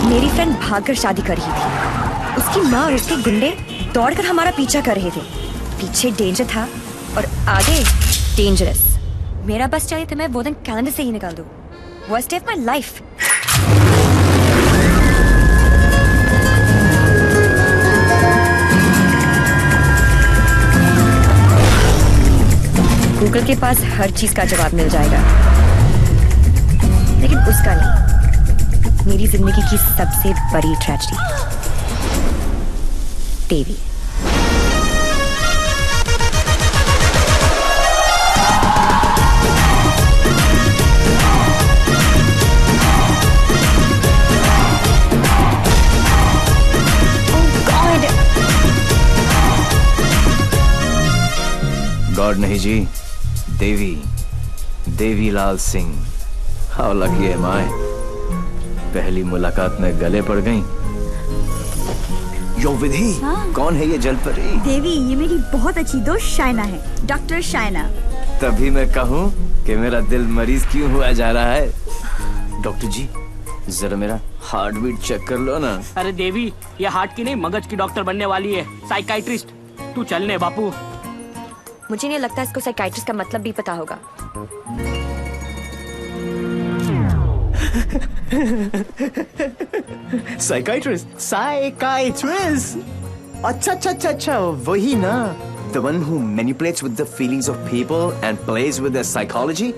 मेरी फ्रेंड भागकर शादी कर रही थी। उसकी माँ और उसके गुंडे दौड़कर हमारा पीछा कर रहे थे। पीछे डेंजर था और आगे डेंजरस। मेरा बस चाहिए तो मैं वो दिन कैलेंडर से ही निकाल दूं। Worst day of my life. Google के पास हर चीज का जवाब मिल जाएगा, लेकिन उसका नहीं। मेरी जिंदगी की सबसे बड़ी ट्रेजेडी, देवी। गॉड नहीं जी, देवी Lal Singh. How lucky M आई। पहली मुलाकात में गले पड़ गई। यो विधि, कौन है ये जलपरी? देवी, ये मेरी बहुत अच्छी दोस्त शाइना है, डॉक्टर शाइना। तभी मैं कहूँ कि मेरा दिल मरीज क्यों हुआ जा रहा है। डॉक्टर जी, जरा मेरा हार्ट बीट चेक कर लो ना। अरे देवी, ये हार्ट की नहीं मगज की डॉक्टर बनने वाली है, साइकाइट्रिस्ट। तू चलने बापू। मुझे नहीं लगता इसको साइकाइट्रिस्ट का मतलब भी पता होगा। साइकाइट्रिस्ट? अच्छा, वही ना। The one who manipulates with the feelings of people and plays with their psychology?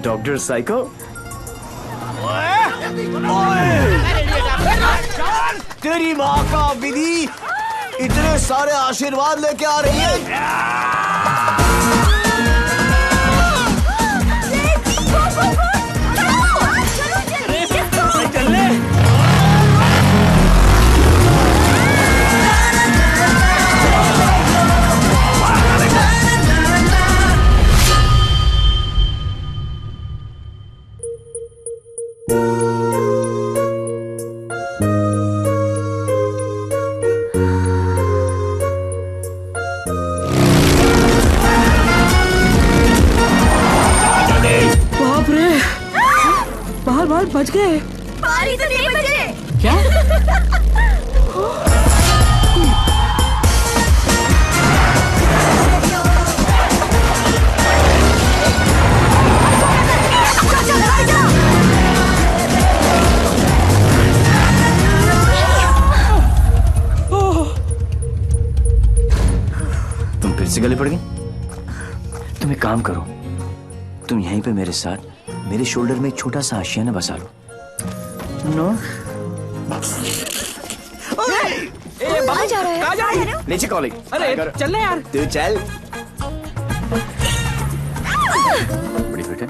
Dr. Psycho? तेरी माँ का विधि इतने सारे आशीर्वाद लेके आ रही है। बाल बच गए। बारी तो नहीं बचे। क्या? तुम फिर से गले पड़ गई? तुम एक काम करो, तुम यहीं पे मेरे साथ मेरे शोल्डर में एक छोटा सा आशियाना बसा लो। नो। कहाँ जा रहा है? नीचे कॉलेज। अरे चल यार। तू चल। बड़ी बेटे।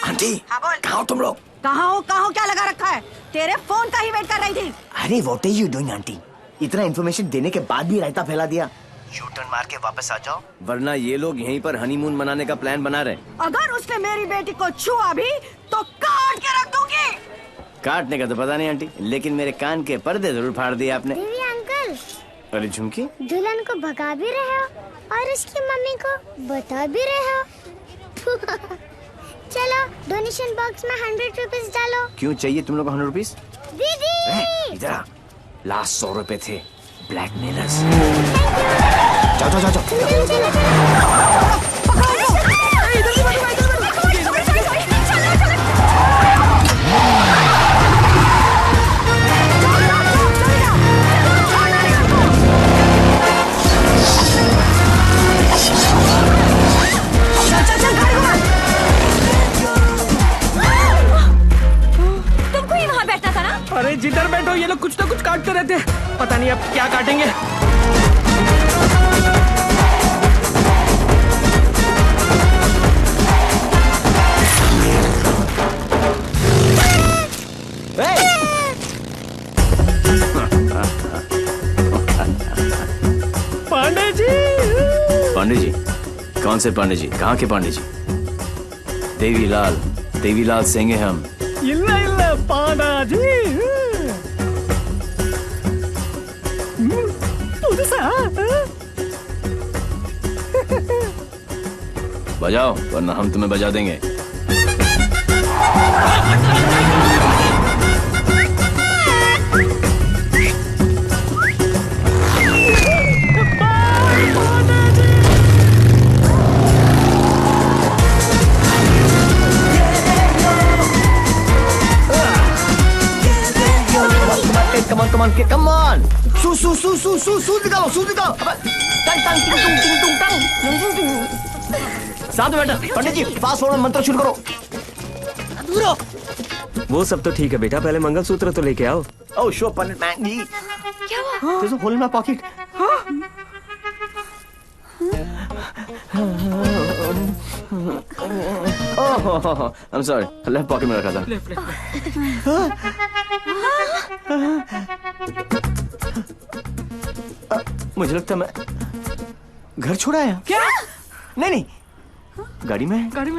आंटी, कहाँ हो तुम लोग? कहाँ हो क्या लगा रखा है? तेरे फोन का ही वेट कर रही थी। अरे what are you doing aunty? इतना इन्फॉर्मेशन देने के बाद भी रायता फैला दिया। यू टर्न मार के वापस आ जाओ, वरना ये लोग यहीं पर हनीमून मनाने का प्लान बना रहे। अगर उसने मेरी बेटी को छुआ भी तो काट के रख दूंगी। काटने का तो पता नहीं आंटी, लेकिन मेरे कान के पर्दे जरूर फाड़ दिए आपने। देवी अंकल, अरे झुमकी, दुल्हन को भगा भी रहे हो और उसकी मम्मी को बता भी रहे हो। चलो डोनेशन बॉक्स में 100 रुपीस डालो। क्यों चाहिए तुम लोग को 100 रुपीस? दीदी इधर आ, लास्ट 100 रुपए थे ब्लैकमेलर्स। जाओ। तुमको ही वहाँ बैठना था ना? अरे जिधर बैठो ये लोग कुछ ना कुछ काटते रहते हैं, पता नहीं अब क्या काटेंगे। पांडे जी? कौन से पांडे जी? कहाँ के पांडे जी? देवीलाल सिंह हैं हम। इल्ला पांडा जी। बजाओ वरना हम तुम्हें बजा देंगे। on, kid, come on. सूज निकालो, सूज निकालो. टंग टंग टिंग टुंग टिंग टुंग टंग. साथ में बैठो. पंडित जी, फास्ट फॉरवर्ड मंत्र शुरू करो. दूरो. वो सब तो ठीक है बेटा, पहले मंगलसूत्र तो लेके आओ. Oh, sure, पंडित मैन जी. क्या हुआ? There's a hole in my pocket. Oh, I'm sorry. Left pocket में रखा था. मुझे लगता मैं घर छोड़ा आया. क्या? नहीं. गाड़ी में है. गाड़ी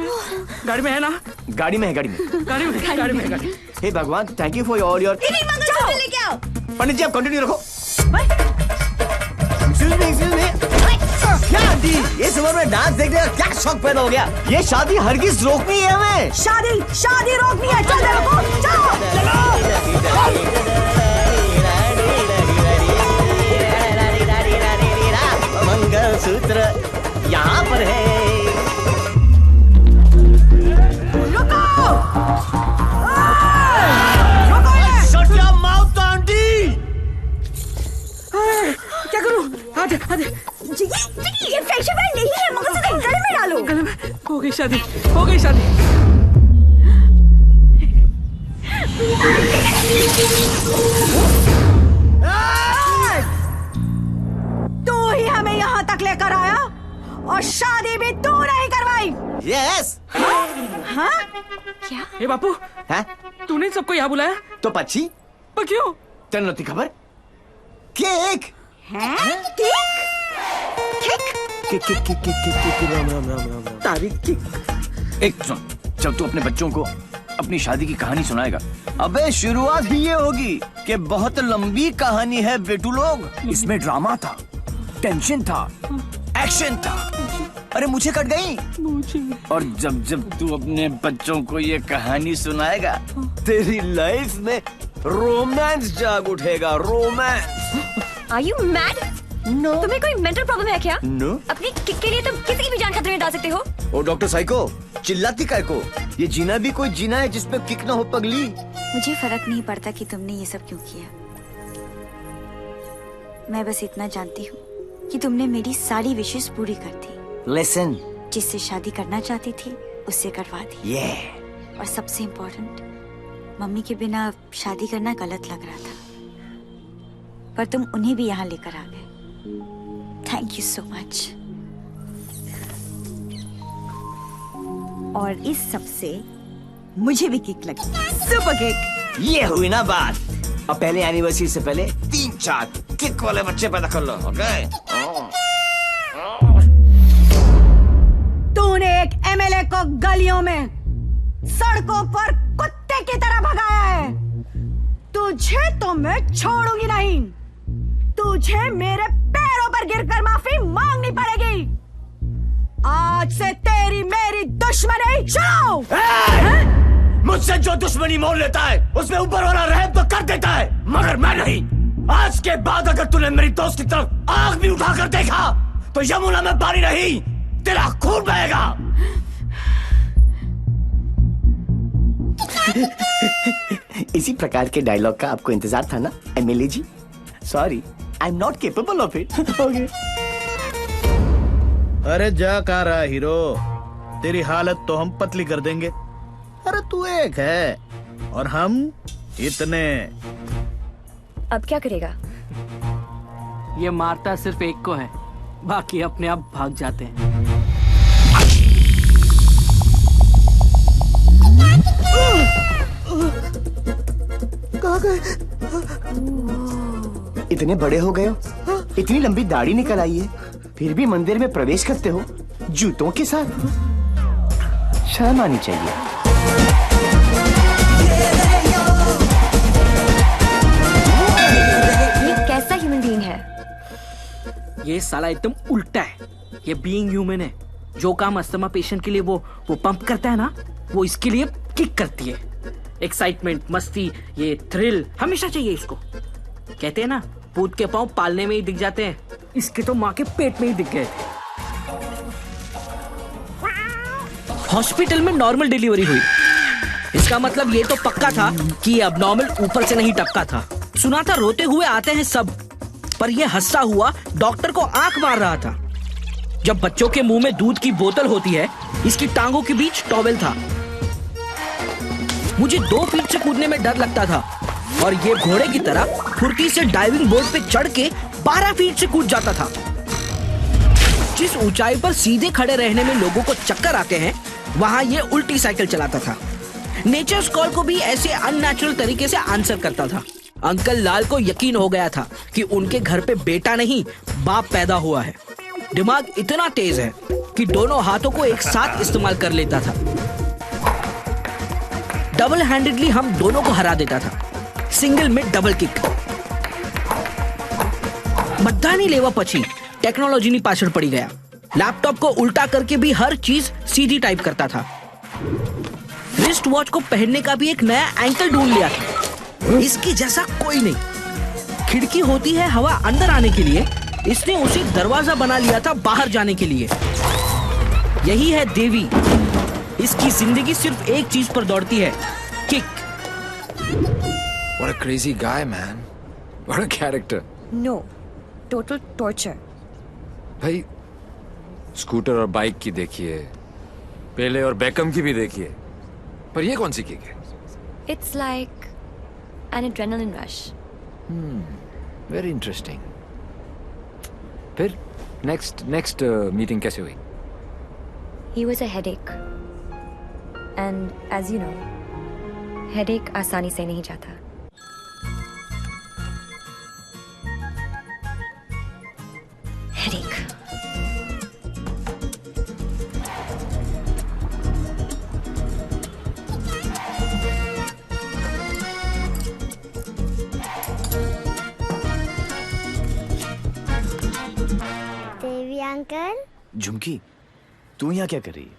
में है ना? गाड़ी में है. हे भगवान, thank you for all your. Mangalsutra लेके आओ. पंडित जी, आप कंटिन्यू रखो. Excuse me. क्या आंटी, ये उम्र में डांस देखने का क्या शौक पैदा हो गया? ये शादी हरगिज रोकनी है हमें. शादी रोकनी है. चल मंगलसूत्र यहाँ पर है. रुको. Shut your mouth, aunty. क्या करूं? आजा. ये फ्रेंडशिप बैंड नहीं है, मंगलसूत्र गले में डालो. गले में. हो गई शादी. तू ही हमें यहाँ तक लेकर आया और शादी भी तू नहीं करवाई. Yes. हाँ? ए बापू, हैं? तूने सबको यहाँ बुलाया? तो पक्षी पर क्यों? तेन नती खबर. केक. हैं? राम. तारीख केक. एक सुन, जब तू अपने बच्चों को अपनी शादी की कहानी सुनाएगा, अबे शुरुआत ही ये होगी कि बहुत लंबी कहानी है बेटू लोग. इसमें ड्रामा था, टेंशन था, एक्शन था. अरे मुझे कट गई. और जब तू अपने बच्चों को ये कहानी सुनाएगा, तेरी लाइफ में रोमांस जाग उठेगा. Romance. Are you mad? No. तुम्हें कोई मेंटल प्रॉब्लम है क्या? No. अपनी किक के लिए तुम किसी की भी जान खतरे में डाल सकते हो. ओ डॉक्टर साइको, चिल्लाती काय को? ये जीना भी कोई जीना है जिसपे किक ना हो पगली. मुझे फर्क नहीं पड़ता कि तुमने ये सब क्यों किया. मैं बस इतना जानती हूँ कि तुमने मेरी सारी विशेष पूरी कर दी. Listen. जिससे शादी करना चाहती थी उससे करवा दी. Yeah. और सबसे इम्पोर्टेंट, मम्मी के बिना शादी करना गलत लग रहा था, पर तुम उन्हें भी यहाँ लेकर आ गए. Thank you so much. और इस सब से मुझे भी किक लगी. Super kick. ये हुई ना बात. अब पहले एनिवर्सरी से पहले 3-4 किक वाले बच्चे पैदा कर लो. ओके. तूने एक एमएलए को गलियों में, सड़कों पर कुत्ते की तरह भगाया है. तुझे तो मैं छोड़ूंगी नहीं. तुझे मेरे पैरों पर गिरकर माफी मांगनी पड़ेगी. आज से तेरी मेरी दुश्मनी शुरू. मुझसे जो दुश्मनी मोल लेता है उसमें ऊपर वाला रहम तो कर देता है, मगर मैं नहीं. आज के बाद अगर तूने मेरी दोस्त की तरफ आंख भी उठाकर देखा तो यमुना में पानी नहीं, तेरा खून बहेगा. इसी प्रकार के डायलॉग का आपको इंतजार था ना MLA ji? Sorry, I am not capable of it. अरे जा कहाँ रहा हीरो, तेरी हालत तो हम पतली कर देंगे. अरे तू एक है और हम इतने. अब क्या करेगा? ये मारता सिर्फ एक को है, बाकी अपने आप भाग जाते हैं. कहाँ गए? इतने बड़े हो गए हो, इतनी लंबी दाढ़ी निकल आई है, फिर भी मंदिर में प्रवेश करते हो जूतों के साथ. शर्म आनी चाहिए. ये कैसा ह्यूमन बीइंग है? ये साला एकदम उल्टा है. ये बीइंग ह्यूमन है. जो काम अस्थमा पेशेंट के लिए वो पंप करता है ना, वो इसके लिए किक करती है. एक्साइटमेंट, मस्ती, ये थ्रिल हमेशा चाहिए इसको. कहते हैं ना, पूत के पांव पालने में ही दिख जाते हैं. इसके तो माँ के पेट में ही दिख गए थे. हॉस्पिटल में नॉर्मल डिलीवरी हुई. इसका मतलब ये तो पक्का था कि ये अब नॉर्मल ऊपर से नहीं टपका था. सुना था रोते हुए आते हैं सब, पर यह हंसता हुआ डॉक्टर को आंख मार रहा था। जब बच्चों के मुंह में दूध की बोतल होती है, इसकी टांगों के बीच टॉवेल था। मुझे 2 फीट से कूदने में डर लगता था और ये घोड़े की तरह फुर्ती से डाइविंग बोर्ड पे चढ़ के 12 फीट से कूद जाता था। जिस ऊंचाई पर सीधे खड़े रहने में लोगों को चक्कर आते हैं, वहां ये उल्टी साइकिल चलाता था। नेचर्स कॉल को भी ऐसे अननेचुरल तरीके से आंसर करता था। अंकल लाल को यकीन हो गया था कि उनके घर पे बेटा नहीं बाप पैदा हुआ है। दिमाग इतना तेज है कि दोनों हाथों को एक साथ इस्तेमाल कर लेता था। डबल हैंडेडली हम दोनों को हरा देता था, सिंगल में डबल किक। बधानी लेवा पची टेक्नोलॉजी पाछड़ पड़ी गया। लैपटॉप को उल्टा करके भी हर चीज सीधी टाइप करता था। रिस्ट वॉच को पहनने का भी एक नया एंकल ढूंढ लिया था। इसकी जैसा कोई नहीं। खिड़की होती है हवा अंदर आने के लिए, इसने उसे दरवाजा बना लिया था बाहर जाने के लिए। यही है देवी। इसकी जिंदगी सिर्फ एक चीज पर दौड़ती है, kick. What a crazy guy, man. What a character. No, total torture. भाई स्कूटर और बाइक की देखिए, पेले और बेकम की भी देखिए, पर ये कौन सी किक है? It's like an adrenaline rush. Very interesting. फिर next meeting कैसे हुई? He was a headache. And as you know, headache आसानी से नहीं जाता। Headache. देवी अंकल। झुमकी, तू यहाँ क्या कर रही है?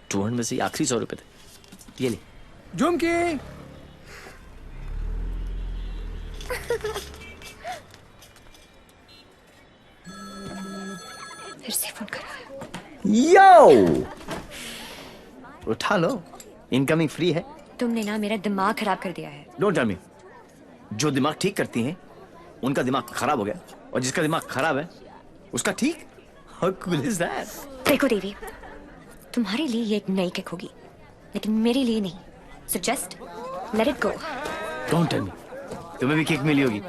टूहन में से आखिरी 100 रुपए थे, ये ले। झुमकी। फिर से फोन करा है। यो, उठा लो, इनकमिंग फ्री है। तुमने ना मेरा दिमाग खराब कर दिया है। Don't tell me. जो दिमाग ठीक करती हैं, उनका दिमाग खराब हो गया, और जिसका दिमाग खराब है उसका ठीक। How cool is that? देखो देवी, तुम्हारे लिए ये एक नई किक होगी, लेकिन मेरे लिए नहीं। So just let it go. Don't tell me. तुम्हें भी किक मिली होगी,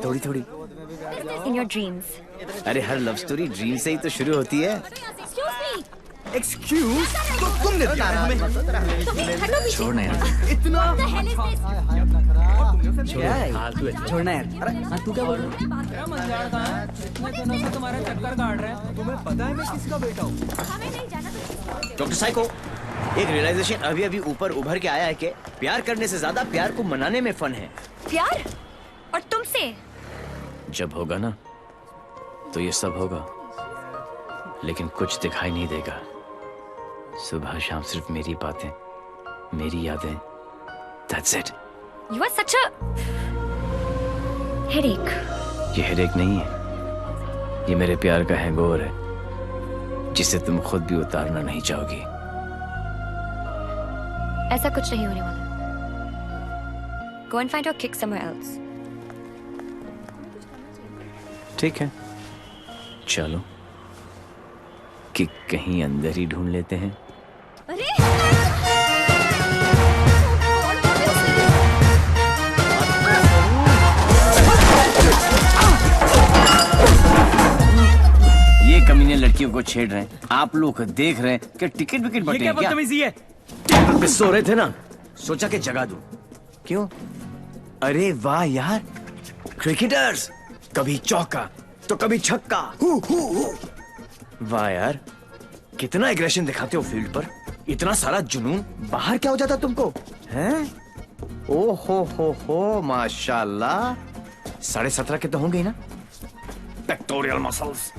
थोड़ी थोड़ी। In your dreams. अरे हर लव स्टोरी ड्रीम से ही तो शुरू होती है। एक्सक्यूज, तो तुमने दिया हमें। छोड़ना यार। इतना छोड़ना यार। अरे तू क्या बोल रहा है? तुम्हारा चक्कर काट रहे हैं। तुम्हें पता है मैं किसका बेटा हूँ? डॉक्टर साइको, एक रियलाइजेशन अभी अभी ऊपर उभर के आया है कि प्यार करने से ज्यादा प्यार को मनाने में फन है। प्यार? और तुमसे? जब होगा ना, तो ये सब होगा, लेकिन कुछ दिखाई नहीं देगा। सुबह शाम सिर्फ मेरी बातें, मेरी यादें। That's it. You are such a headache. ये हेडेक नहीं है, ये मेरे प्यार का हैंगओवर है, जिसे तुम खुद भी उतारना नहीं चाहोगी। ऐसा कुछ नहीं होने वाला। Go and find your kick somewhere else. ठीक है, चलो किक कहीं अंदर ही ढूंढ लेते हैं। ये कमीने लड़कियों को छेड़ रहे हैं, आप लोग देख रहे हैं कि टिकट विकेट बटे हैं क्या? बदतमीजी है। टेबल पे सो रहे थे ना, सोचा कि जगा दूं। क्यों? अरे वाह यार, क्रिकेटर्स, कभी चौका तो कभी छक्का। वाह यार, कितना एग्रेशन दिखाते हो फील्ड पर, इतना सारा जुनून। बाहर क्या हो जाता तुमको, हैं? ओ हो, माशाल्लाह। 17.5 के तो होंगे ना? Pectoral muscles,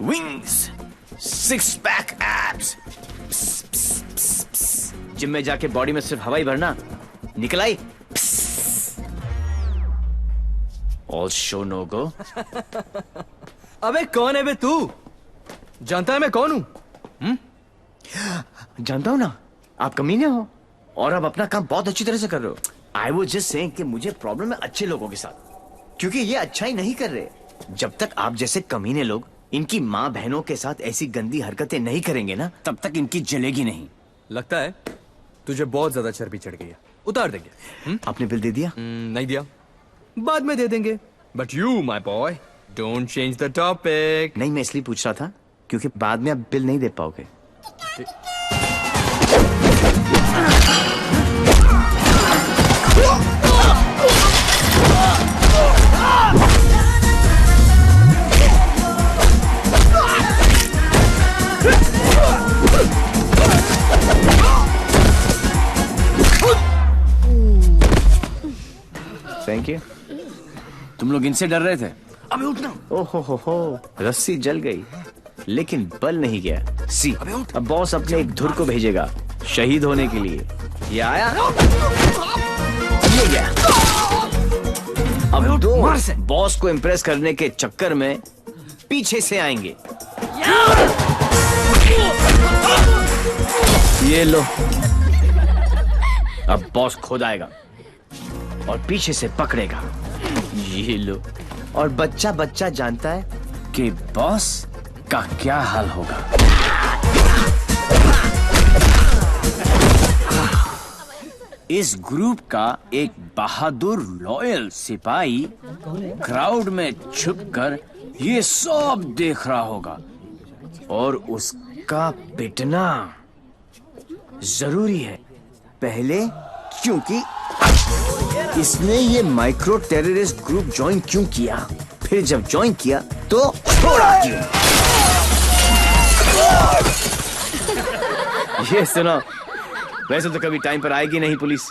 wings, 6 pack abs. Gym में जाके बॉडी में सिर्फ हवा ही भरना, निकल आई। ऑल शो नो गो। अबे कौन है बे तू? जानता है मैं कौन हूँ? जानता हूँ ना, आप कमीने हो और आप अपना काम बहुत अच्छी तरह से कर रहे हो। आई वाज जस्ट सेइंग कि मुझे प्रॉब्लम है अच्छे लोगों के साथ, क्योंकि ये अच्छा ही नहीं कर रहे। जब तक आप जैसे कमीने लोग इनकी माँ बहनों के साथ ऐसी गंदी हरकतें नहीं करेंगे ना, तब तक इनकी जलेगी नहीं। लगता है तुझे बहुत ज्यादा चर्बी चढ़ गई है, उतार देंगे। आपने बिल दे दिया? नहीं दिया, बाद में दे देंगे। But you my boy don't change the topic. नहीं, मैं इसलिए पूछ रहा था क्योंकि बाद में आप बिल नहीं दे पाओगे। Thank you. तुम लोग इनसे डर रहे थे? अबे उठना। ओहो हो, रस्सी जल गई लेकिन बल नहीं गया। सी, अब बॉस अपने एक धुर को भेजेगा शहीद होने के लिए। ये आया, ये गया। अब दो बॉस को इम्प्रेस करने के चक्कर में पीछे से आएंगे। ये लो, अब बॉस खुद आएगा और पीछे से पकड़ेगा। ये लो, और बच्चा बच्चा जानता है कि बॉस का क्या हाल होगा। इस ग्रुप का एक बहादुर लॉयल सिपाही क्राउड में छुपकर ये सब देख रहा होगा और उसका पिटना जरूरी है पहले, क्योंकि इसने ये माइक्रो टेररिस्ट ग्रुप ज्वाइन क्यों किया, फिर जब ज्वाइन किया तो छोड़ा क्यों। ये सुनो, वैसे तो कभी टाइम पर आएगी नहीं पुलिस,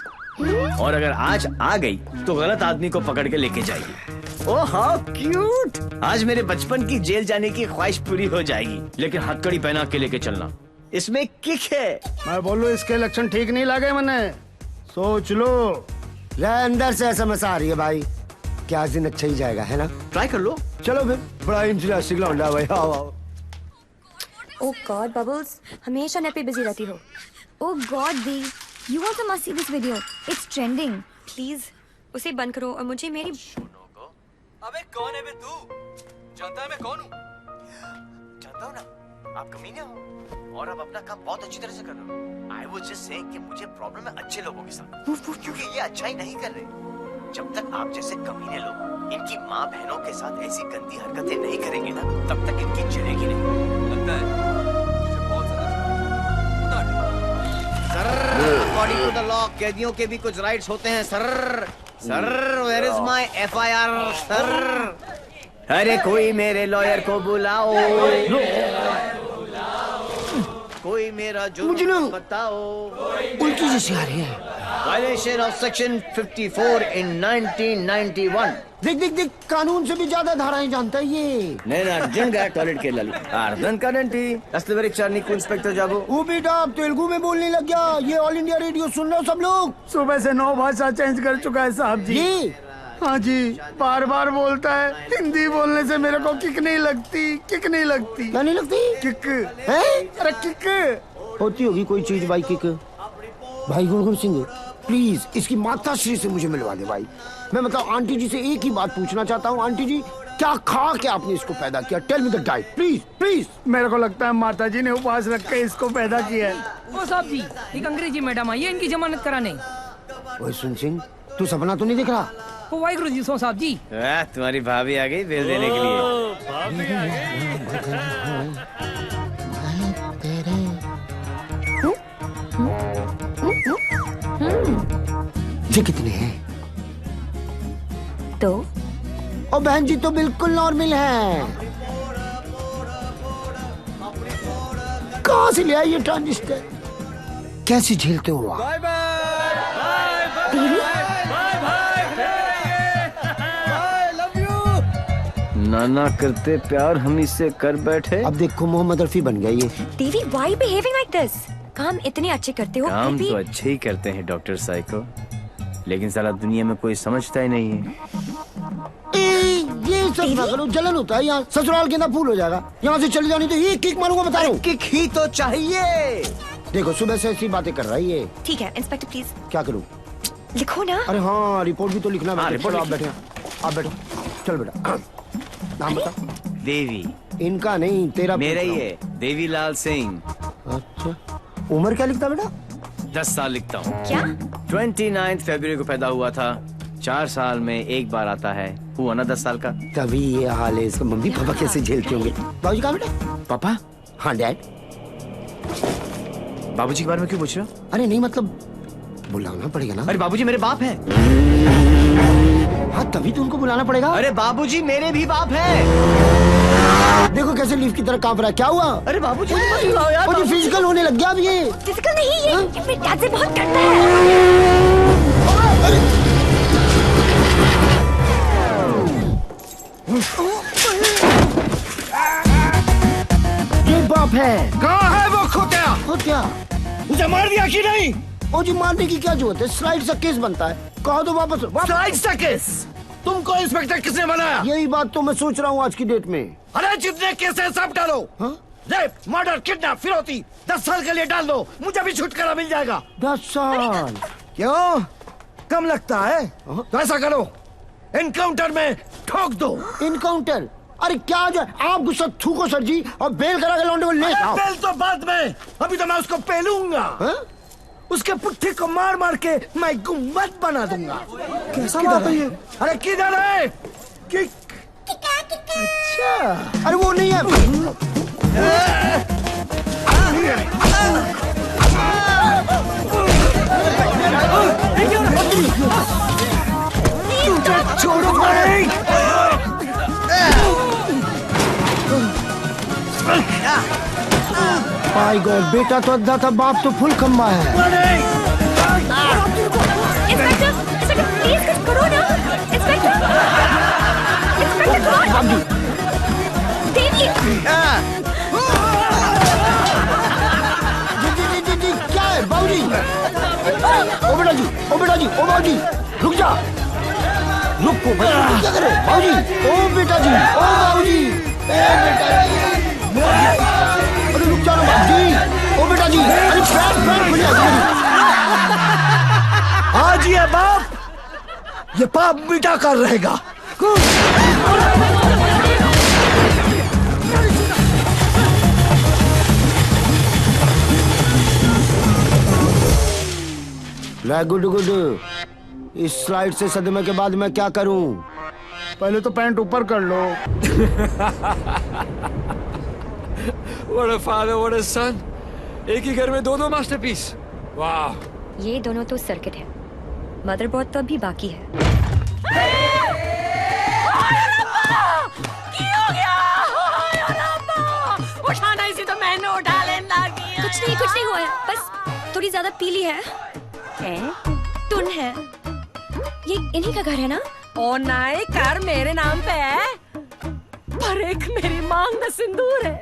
और अगर आज आ गई तो गलत आदमी को पकड़ के लेके जाएगी। ओह हाउ क्यूट, आज मेरे बचपन की जेल जाने की ख्वाहिश पूरी हो जाएगी। लेकिन हथकड़ी पहना के लेके चलना, इसमें किक है। मैं बोलूं इसके लक्षण ठीक नहीं लगे मने, सोच लो। अंदर से एसएमएस आ रही है भाई, क्या दिन अच्छा ही जाएगा, है ना? ट्राई कर लो। चलो फिर, बड़ा इंटरेस्टिंग लौंडा भाई। आओ आओ। ओह गॉड बबल्स, हमेशा नेट पे बिजी रहती हो। ओह गॉड दी, you also must see this video, it's trending. Please उसे बंद करो और मुझे मेरी। अबे कौन है बे तू? जानता है मैं कौन हूँ? जानता हूँ ना, आप कमीने हो और आप अपना काम बहुत अच्छी तरह से कर रहे हो। आई वाज जस्ट सेइंग कि मुझे प्रॉब्लम है अच्छे लोगों के साथ, क्योंकि ये अच्छा ही नहीं कर रहे। जब तक आप जैसे कमीने लोग इनकी माँ बहनों के साथ ऐसी गंदी हरकतें नहीं करेंगे ना, तब तक इनकी जलेगी नहीं। लगता है तुझे बहुत ज्यादा, उतार देंगे। Sir, according to the law कैदियों के भी कुछ राइट्स होते हैं सर। Sir, where is my FIR sir? अरे कोई मेरे लॉयर को बुलाओ, कोई मेरा जुर्म बताओ। उल्टी जैसी आ रही है। वायलेशन ऑफ सेक्शन 54 इन 1991। देख देख देख, कानून से भी ज्यादा धाराएं जानता है ये। నేను అర్జున్గా టాయిలెట్కి వెళ్ళాలి అర్థం కాదేంటి అసలు వెరీ చార్ నీకు ఇన్స్పెక్టర్ జాబు वो बेटा अब तेलुगु में बोलने लग गया। ये ऑल इंडिया रेडियो सुन रहे हो सब लोग? सुबह से 9 भाषा चेंज कर चुका है साहब जी। हाँ जी, बार बार बोलता है। हिंदी बोलने से मेरे को किक नहीं लगती, किक नहीं लगती। क्या नहीं लगती? किक है? अरे किक होती होगी कोई चीज भाई, किक। भाई गुरगुर सिंह प्लीज इसकी माता श्री से मुझे मिलवा दे भाई। मैं मतलब आंटी जी से एक ही बात पूछना चाहता हूँ। आंटी जी, क्या खा के आपने इसको पैदा किया? Tell me the diet please please. मेरे को लगता है माता जी ने उपवास रख के इसको पैदा किया है। ओ साहब जी, एक अंग्रेजी मैडम आई है इनकी जमानत कराने। ओए सुन सिंह, तू सपना तो नहीं दिख रहा? ओ वाहिगुरु जी सो साहब जी। तुम्हारी भाभी आ गई बिल देने के लिए। ये कितने हैं? तो ओ बहन जी, तो बिल्कुल नॉर्मल है। कहाँ से ले आई ये ट्रांजिस्टर? कैसे झेलते हो आप? नाना करते प्यार हम इससे कर बैठे। अब देखो मोहम्मद रफी बन गया ये। देवी, व्हाई बिहेविंग लाइक दिस? काम इतने अच्छे करते हो, काम फिर भी तो अच्छे ही करते हैं डॉक्टर साइको। लेकिन साला दुनिया में कोई समझता ही नहीं है। ये सब ना करो, जलन होता है यहाँ। ससुराल के अंदर फूल हो जाएगा। यहाँ से चली जानी तो ये किक मारूंगा, बता रहा हूँ। किक ही तो चाहिए। देखो सुबह से ऐसी बातें कर रही है। ठीक है इंस्पेक्टर प्लीज। क्या करूँ? लिखो ना। अरे हाँ, रिपोर्ट भी तो लिखना है। रिपोर्ट आप बैठे, आप बैठो। चल बेटा, नाम बता। देवी। इनका नहीं, तेरा। मेरा ही है, देवीलाल सिंह। अच्छा, उम्र क्या लिखता बेटा? 10 साल लिखता हूँ। क्या? 29 फरवरी को पैदा हुआ था। 4 साल में एक बार आता है। हुआ ना 10 साल का। तभी ये हाल है इसका। मम्मी पापा कैसे झेलते होंगे? बाबूजी कहाँ बेटा? पापा? हाँ डैड। बाबूजी के बारे में क्यों पूछ रहे हो? अरे नहीं, मतलब बुलाना पड़ेगा ना। अरे बाबूजी मेरे बाप है। हाँ तभी तो उनको बुलाना पड़ेगा। अरे बाबूजी मेरे भी बाप है। देखो कैसे लीफ की तरह कांप रहा है। क्या हुआ? अरे बाबूजी यार, फिजिकल होने लग गया अब ये। फिजिकल नहीं, ये मेरे डैड से बहुत डरता है। ये बाप है। कहाँ है वो खोतिया? खोतिया मुझे मार दिया कि नहीं? ओ जी, मारने की क्या जरूरत है? स्लाइड सा केस बनता है। कहो तो वापस। स्लाइड सा केस? तुमको इंस्पेक्टर किसने बनाया? यही बात तो मैं सोच रहा हूँ आज की डेट में। अरे जितने केस है सब डालो। रेप, मर्डर, किडनैप, फिरौती 10 साल के लिए डाल दो। मुझे भी छुटकारा मिल जाएगा। 10 साल? क्यों कम लगता है? तो ऐसा करो, एनकाउंटर में ठोक दो। एनकाउंटर? अरे क्या जो आप गुस्सा थूको सर जी, और बेल करा के लौंडे को ले आओ। बेल तो बाद में, अभी तो मैं उसको पेलूंगा। उसके पुट्ठे को मार मार के मैं गुम्बद बना दूंगा। कैसा बात है ये? अरे किधर है? किक। अच्छा, अरे वो नहीं है। छोड़ो भाई। माय गॉड, बेटा तो अद्धा था, बाप तो फुल खम्बा है। इंस्पेक्टर, इंस्पेक्टर प्लीज कुछ करो ना। इंस्पेक्टर, इंस्पेक्टर देवी। जी, क्या है बाबूजी? ओ बेटा जी, ओ बेटा जी, ओ बाबूजी रुक जा। रुको भाई, क्या करे बाबूजी? ओ बेटा जी, ओ बाबूजी, अरे रुक जा ना बाबूजी। ओ बेटा जी, अरे पैर खुल गया। आज ये बाप ये पाप मिटा कर रहेगा। Good good. इस स्लाइड से सदमे के बाद मैं क्या करूं? पहले तो पैंट ऊपर कर लो। What a father, what a son. एक ही घर में दो मास्टरपीस। वाह। ये दोनों तो सर्किट है, मदरबोर्ड तो अभी बाकी है। उठाना इसी तो मैंने उठा लेना। कुछ नहीं हुआ है, बस थोड़ी ज्यादा पीली है। टुन है। ये इन्हीं का घर है ना? ओ नाई, घर मेरे नाम पे है, पर एक मेरी मांग में सिंदूर है,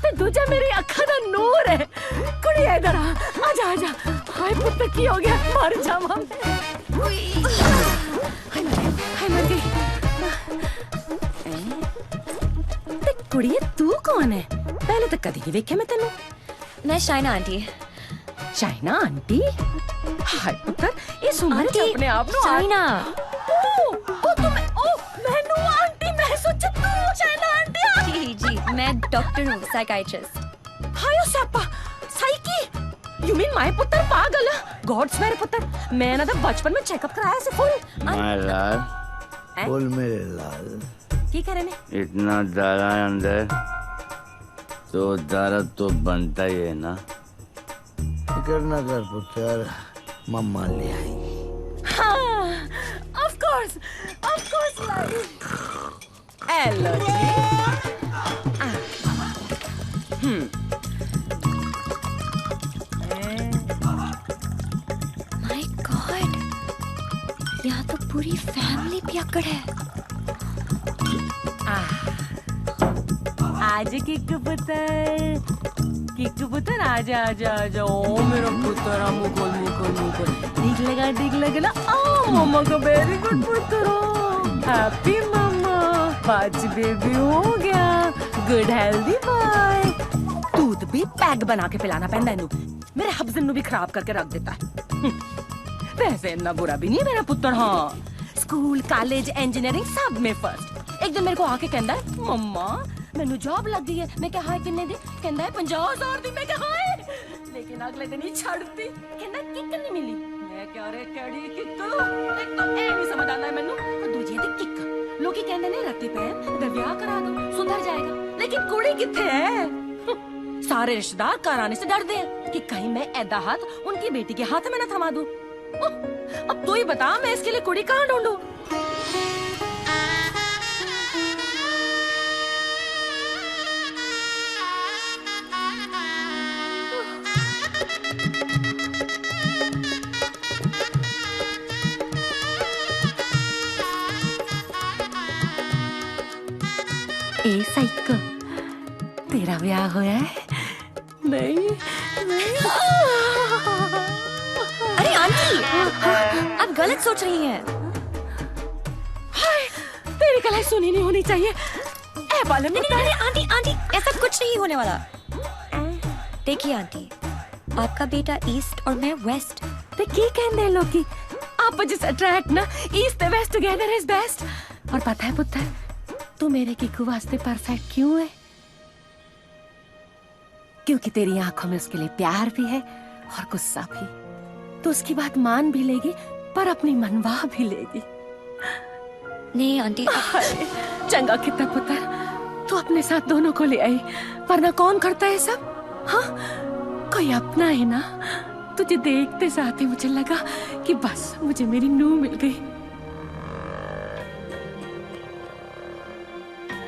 तो दूजा मेरी अखा दा नूर है। कुड़िया इधर आ, आजा आजा। हाय पुत्र की हो गया, मर जावा हाय मर गई। कुड़िया तू कौन है? पहले तो कभी नहीं देखे मैं तेनू। मैं शाइना आंटी। शाइना आंटी? हाय पुत्र, ये सुमन आंटी, अपने आप नो शाइना। ओ तुम मैनू आंटी, मैं सोचा तू शाइना आंटी। जी, मैं डॉक्टर हूँ, साइकाइट्रिस्ट। हायो Sapa, psyche. You mean my पुत्र पागल? गॉड्स मेरे पुत्र, मैं ना तो बचपन में चेकअप कराया से फुल। लाल, बोल मेरे लाल। की करे ने? इतना दारा अंदर तो दर्द तो बनता ही है ना। फिक्र न कर पुत्र, मम्मा ले आई। हाँ, of course लाई। हेलो जी। माय गॉड, यहाँ तो पूरी फैमिली पियक्कड़ है। आज किक्कू पुत्र आजा आजा आजा। ओ मेरा पुत्र, मुकुल मुकुल मुकुल। दिख लगा ना। ओ मम्मा का वेरी गुड पुत्र हैप्पी मम्मा 5 बेबी हो गया गुड हेल्दी बॉय दूध भी पैक बना के पिलाना पैंदा इनू मेरे हब्जन नु भी खराब करके रख देता है वैसे इतना बुरा भी नहीं मेरा पुत्र हाँ स्कूल कॉलेज इंजीनियरिंग सब में फर्स्ट एक दिन मेरे को आके कहता है मम्मा मैनू जॉब लग गई है मैं क्या हाय किन्ने दी कहता है 50,000 दी मैं क्या हाय लेकिन अगले दिन ही छड़ दी कहता किक नहीं मिली मैं क्या रे केड़ी किक एक तो ए नहीं समझ आता है मैनू और दूजी दी किक लोग कहंदे ने रत्ती पैन दा ब्याह करा दो सुधर जाएगा लेकिन कुड़ी किथे है सारे रिश्तेदार घर आने से डरते हैं कि कहीं मैं ऐदा हाथ उनकी बेटी के हाथ में न थमा दूं अब तू ही बता मैं इसके लिए कुड़ी कहाँ ढूंढूं ए साइको तेरा ब्याह होया है नहीं अरे आंटी आप गलत सोच रही हैं हाय तेरी कलाई सुनी नहीं होनी चाहिए ए बालम नहीं आंटी आंटी ऐसा कुछ नहीं होने वाला देखिए आंटी आपका बेटा ईस्ट और मैं वेस्ट ते की कहंदे लोग आप जिस अट्रैक्ट ना ईस्ट ते वेस्ट टुगेदर इज बेस्ट और पता है पुत्र तू मेरे किकू वास्ते परफेक्ट क्यों है क्योंकि तेरी आंखों में उसके लिए प्यार भी है और गुस्सा भी तो उसकी बात मान भी लेगी पर अपनी मनवा भी लेगी नहीं आंटी चंगा कितना पुत्र तू अपने साथ दोनों को ले आई वरना कौन करता है सब हाँ कोई अपना है ना तुझे देखते साथ ही मुझे लगा कि बस मुझे मेरी नूह मिल गई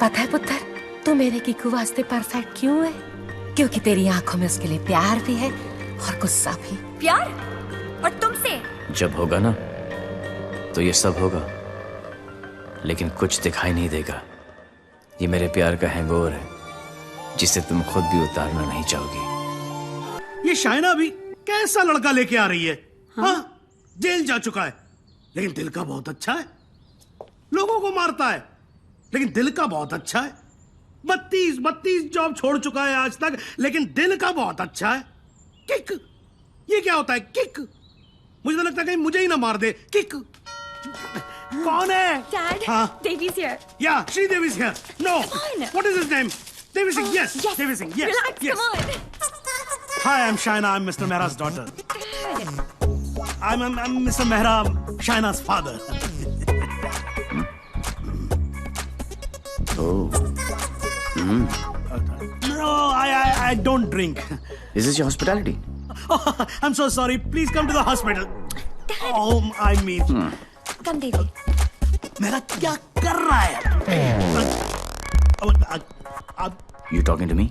पता है पुत्र तू मेरे किकू वास्ते परफेक्ट क्यों है क्योंकि तेरी आंखों में उसके लिए प्यार भी है और गुस्सा भी प्यार और तुमसे जब होगा ना तो ये सब होगा लेकिन कुछ दिखाई नहीं देगा ये मेरे प्यार का हैंगओवर है जिसे तुम खुद भी उतारना नहीं चाहोगी ये शाइना भी कैसा लड़का लेके आ रही है हाँ जेल जा चुका है लेकिन दिल का बहुत अच्छा है लोगों को मारता है लेकिन दिल का बहुत अच्छा है 32 जॉब छोड़ चुका है आज तक लेकिन दिल का बहुत अच्छा है किक ये क्या होता है किक मुझे तो लगता है कहीं मुझे ही ना मार दे किक कौन है Dad, हाँ Devi's here. Yeah, Sridevi's here. No. Come on. What is his name? Devi Singh. Yes. Devi Singh. Yes. Relax, yes. come on. Hi, I'm Shaina. I'm Mr. Mehra's daughter. I'm Mr. Mehra, Shaina's father. Oh. No, I don't drink. Is this your hospitality? Oh, I'm so sorry. Please come to the hospital. Dad. Oh, I mean. Come, Devi. मेरा क्या कर रहा है? You talking to me?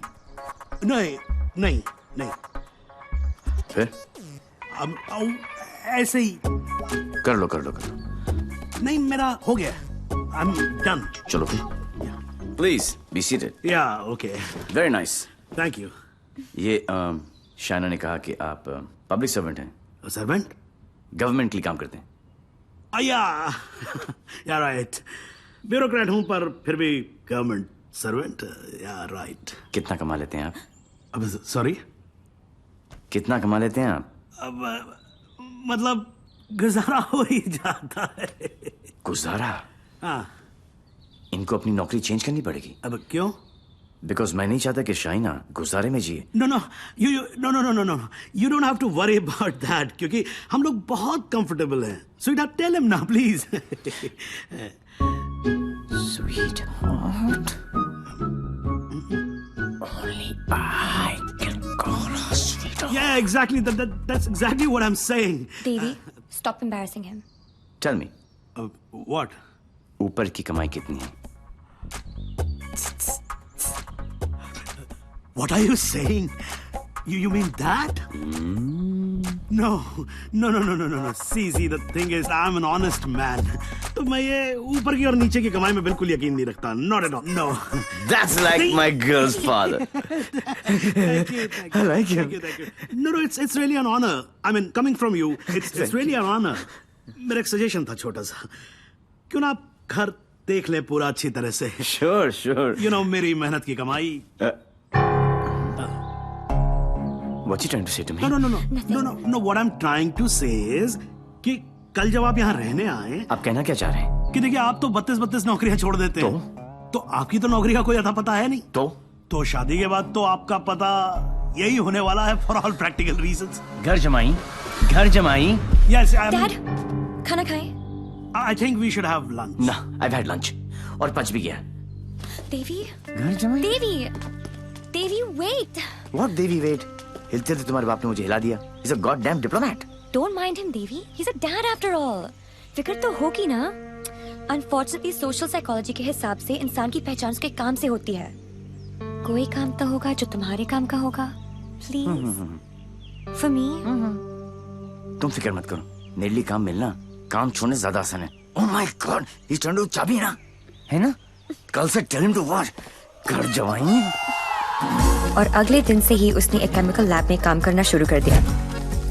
नहीं. फिर? ऐसे ही. कर लो. नहीं मेरा हो गया. I'm done. चलो फिर. Please be seated. Yeah, okay. Very nice. Thank you. ये शाइना ने कहा कि आप पब्लिक सर्वेंट हैं. सर्वेंट? गवर्नमेंट के लिए काम करते हैं. Yeah, right. ब्यूरोक्रेट हूं पर फिर भी गवर्नमेंट सर्वेंट. Yeah, right. कितना कमा लेते हैं आप? अब सॉरी? कितना कमा लेते हैं आप? अब मतलब गुजारा हो ही जाता है. गुजारा? हाँ. इनको अपनी नौकरी चेंज करनी पड़ेगी. अब क्यों? बिकॉज मैं नहीं चाहता कि शाइना गुजारे में जिए. No. You don't have to worry about that क्योंकि हम लोग बहुत comfortable हैं. Sweetheart, tell him now, please. Sweetheart. Only I can call her sweetheart. Yeah, exactly. That's exactly what I'm saying. Devi, stop embarrassing him. Tell me. What? ऊपर की कमाई कितनी है? What are you saying? You mean that? No. See, the thing is, I'm an honest man. तो मैं ये ऊपर की और नीचे की कमाई में बिल्कुल यकीन नहीं रखता. Not at all. No. That's like my girl's father. Thank you. I like him. Thank you. No, it's really an honor. I mean, coming from you, it's really an honor. मेरा एक सजेशन था छोटा सा, क्यों ना आप घर देख ले पूरा अच्छी तरह से। Sure sure. यू नो मेरी मेहनत की कमाई। What's he trying to say to me? No. What I'm trying to say is कि कल जब आप यहाँ रहने आए, आप कहना क्या चाह रहे हैं? कि देखिए आप तो 32 नौकरियां छोड़ देते हैं, तो आपकी तो नौकरी का कोई अता पता है नहीं। तो शादी के बाद तो आपका पता यही होने वाला है फॉर ऑल प्रैक्टिकल रीजंस। घर जमाई। Yes, डैड, खाना खाएं? I think we should have lunch. ना, I've had lunch और पच भी गया। देवी, घर जमाई? देवी, wait. What Devi wait? हिलते थे तुम्हारे बाप ने मुझे हिला दिया। He's a goddamn diplomat. Don't mind him, Devi. He's a dad after all. फिक्र तो होगी ना। Unfortunately, social psychology के हिसाब से इंसान की पहचान उसके काम से होती है। कोई काम तो होगा जो तुम्हारे काम का होगा। Please. For me. तुम फिक्र मत करो, मेरे लिए काम मिलना काम छोड़ने से ज्यादा आसान है। Oh my God, he's trying to चाबी ना, है ना? कल से tell him to what? घर जवाई। और अगले दिन से ही उसने एक केमिकल लैब में काम करना शुरू कर दिया,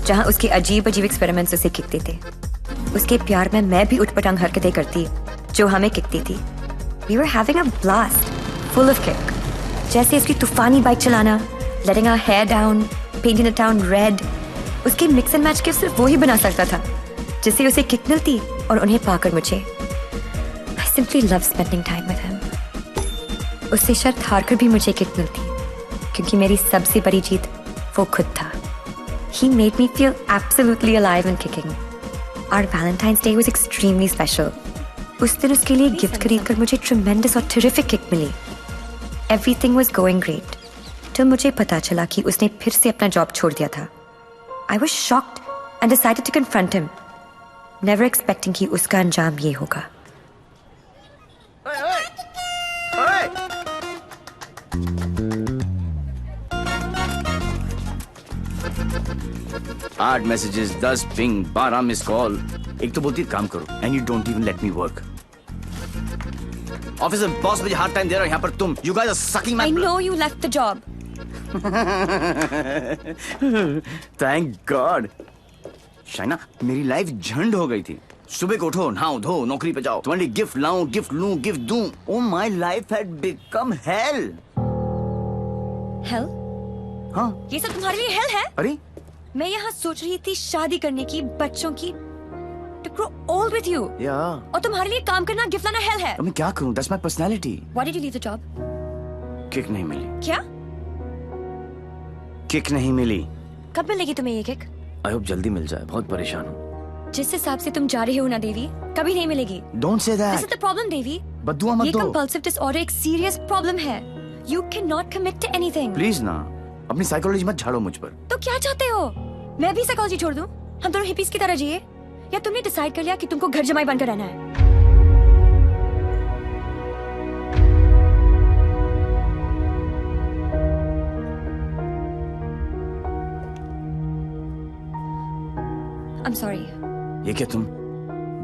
जहां उसके अजीब एक्सपेरिमेंट्स उसे किकते थे। उसके प्यार में मैं भी उठपटांग हरकतें करती जो हमें किकती थी। We were having a blast, full of kick. जैसे उसकी तूफानी बाइक चलाना, letting our hair down, painting the town red. उसके मिक्स एंड मैच के सिर्फ वो ही बना सकता था, जिससे उसे किक मिलती और उन्हें पाकर मुझे। I simply love spending time with him. उससे शर्त हारकर भी मुझे किक मिलती, क्योंकि मेरी सबसे बड़ी जीत वो खुद था। He made me feel absolutely alive and kicking. Our Valentine's Day was extremely special. उस दिन उसके लिए गिफ्ट खरीदकर मुझे tremendous और terrific kick milli. Everything was going great. जब मुझे पता चला कि उसने फिर से अपना जॉब छोड़ दिया था, I was shocked and decided to confront him, never expecting कि उसका अंजाम ये होगा। आठ मैसेजेस, 10 पिंग, 12 मिस कॉल। एक तो बोलती काम करो and you don't even let me work. Office में बॉस मुझे हार्ड टाइम दे रहा है, यहाँ पर तुम you guys are sucking my. I know you left the job. Thank god. Shaina, मेरी लाइफ झंड हो गई थी। सुबह को उठो, नहाओ धो, नौकरी पे जाओ, तुम्हारे लिए गिफ्ट लाऊं, गिफ्ट लूं, गिफ्ट दूं। Oh my life had become hello. Hell? हाँ, ये सब तुम्हारे लिए hell है? अरे मैं यहाँ सोच रही थी शादी करने की, बच्चों की, to grow old with you. और तुम्हारे लिए काम करना, गिफ्ट लाना hell है। अब मैं क्या करूं? That's my personality. Why did you leave the job? Kick नहीं मिली। क्या? किक नहीं मिली। कब मिलेगी तुम्हें ये किक? आई होप जल्दी मिल जाए, बहुत परेशान हूँ। जिस हिसाब से तुम जा रहे हो ना देवी, कभी नहीं मिलेगी। Don't say that. This is the problem, देवी। बद्दुआ मत ये दो। compulsive disorder एक serious problem है। You cannot commit to anything. Please ना, अपनी साइकोलॉजी मत झाड़ो मुझ पर। तो क्या चाहते हो? मैं भी साइकोलॉजी छोड़ दूं? हम दोनों हिपीज की तरह जिए? या तुमने डिसाइड कर लिया कि तुमको घर जमाई बनकर रहना है? I'm sorry. ये क्या तुम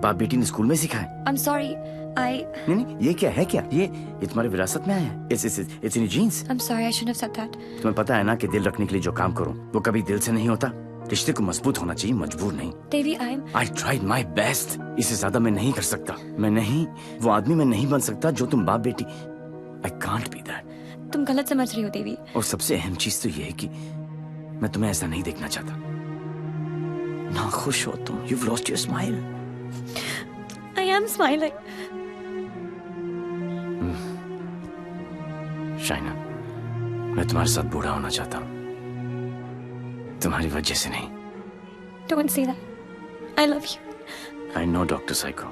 बाप बेटी ने स्कूल में सिखाए? I'm sorry. नहीं, ये क्या है? क्या ये तुम्हारी विरासत में आया है? It's in your genes. I'm sorry, I shouldn't have said that. तुम्हें पता है ना कि दिल रखने के लिए जो काम करूं वो कभी दिल से नहीं होता। रिश्ते को मजबूत होना चाहिए, मजबूर नहीं। देवी, I tried my best. इससे ज्यादा मैं नहीं कर सकता। मैं नहीं, वो आदमी मैं नहीं बन सकता जो तुम बाप बेटी। I can't be that. तुम गलत समझ रही हो देवी। और सबसे अहम चीज तो ये है कि मैं तुम्हें ऐसा नहीं देखना चाहता। ना खुश हो तुम। You've lost your smile. I am smiling. Shaina, मैं तुम्हारे साथ बूढ़ा होना चाहता हूँ, तुम्हारी वजह से नहीं। Don't say that. I love you. I know, doctor psycho.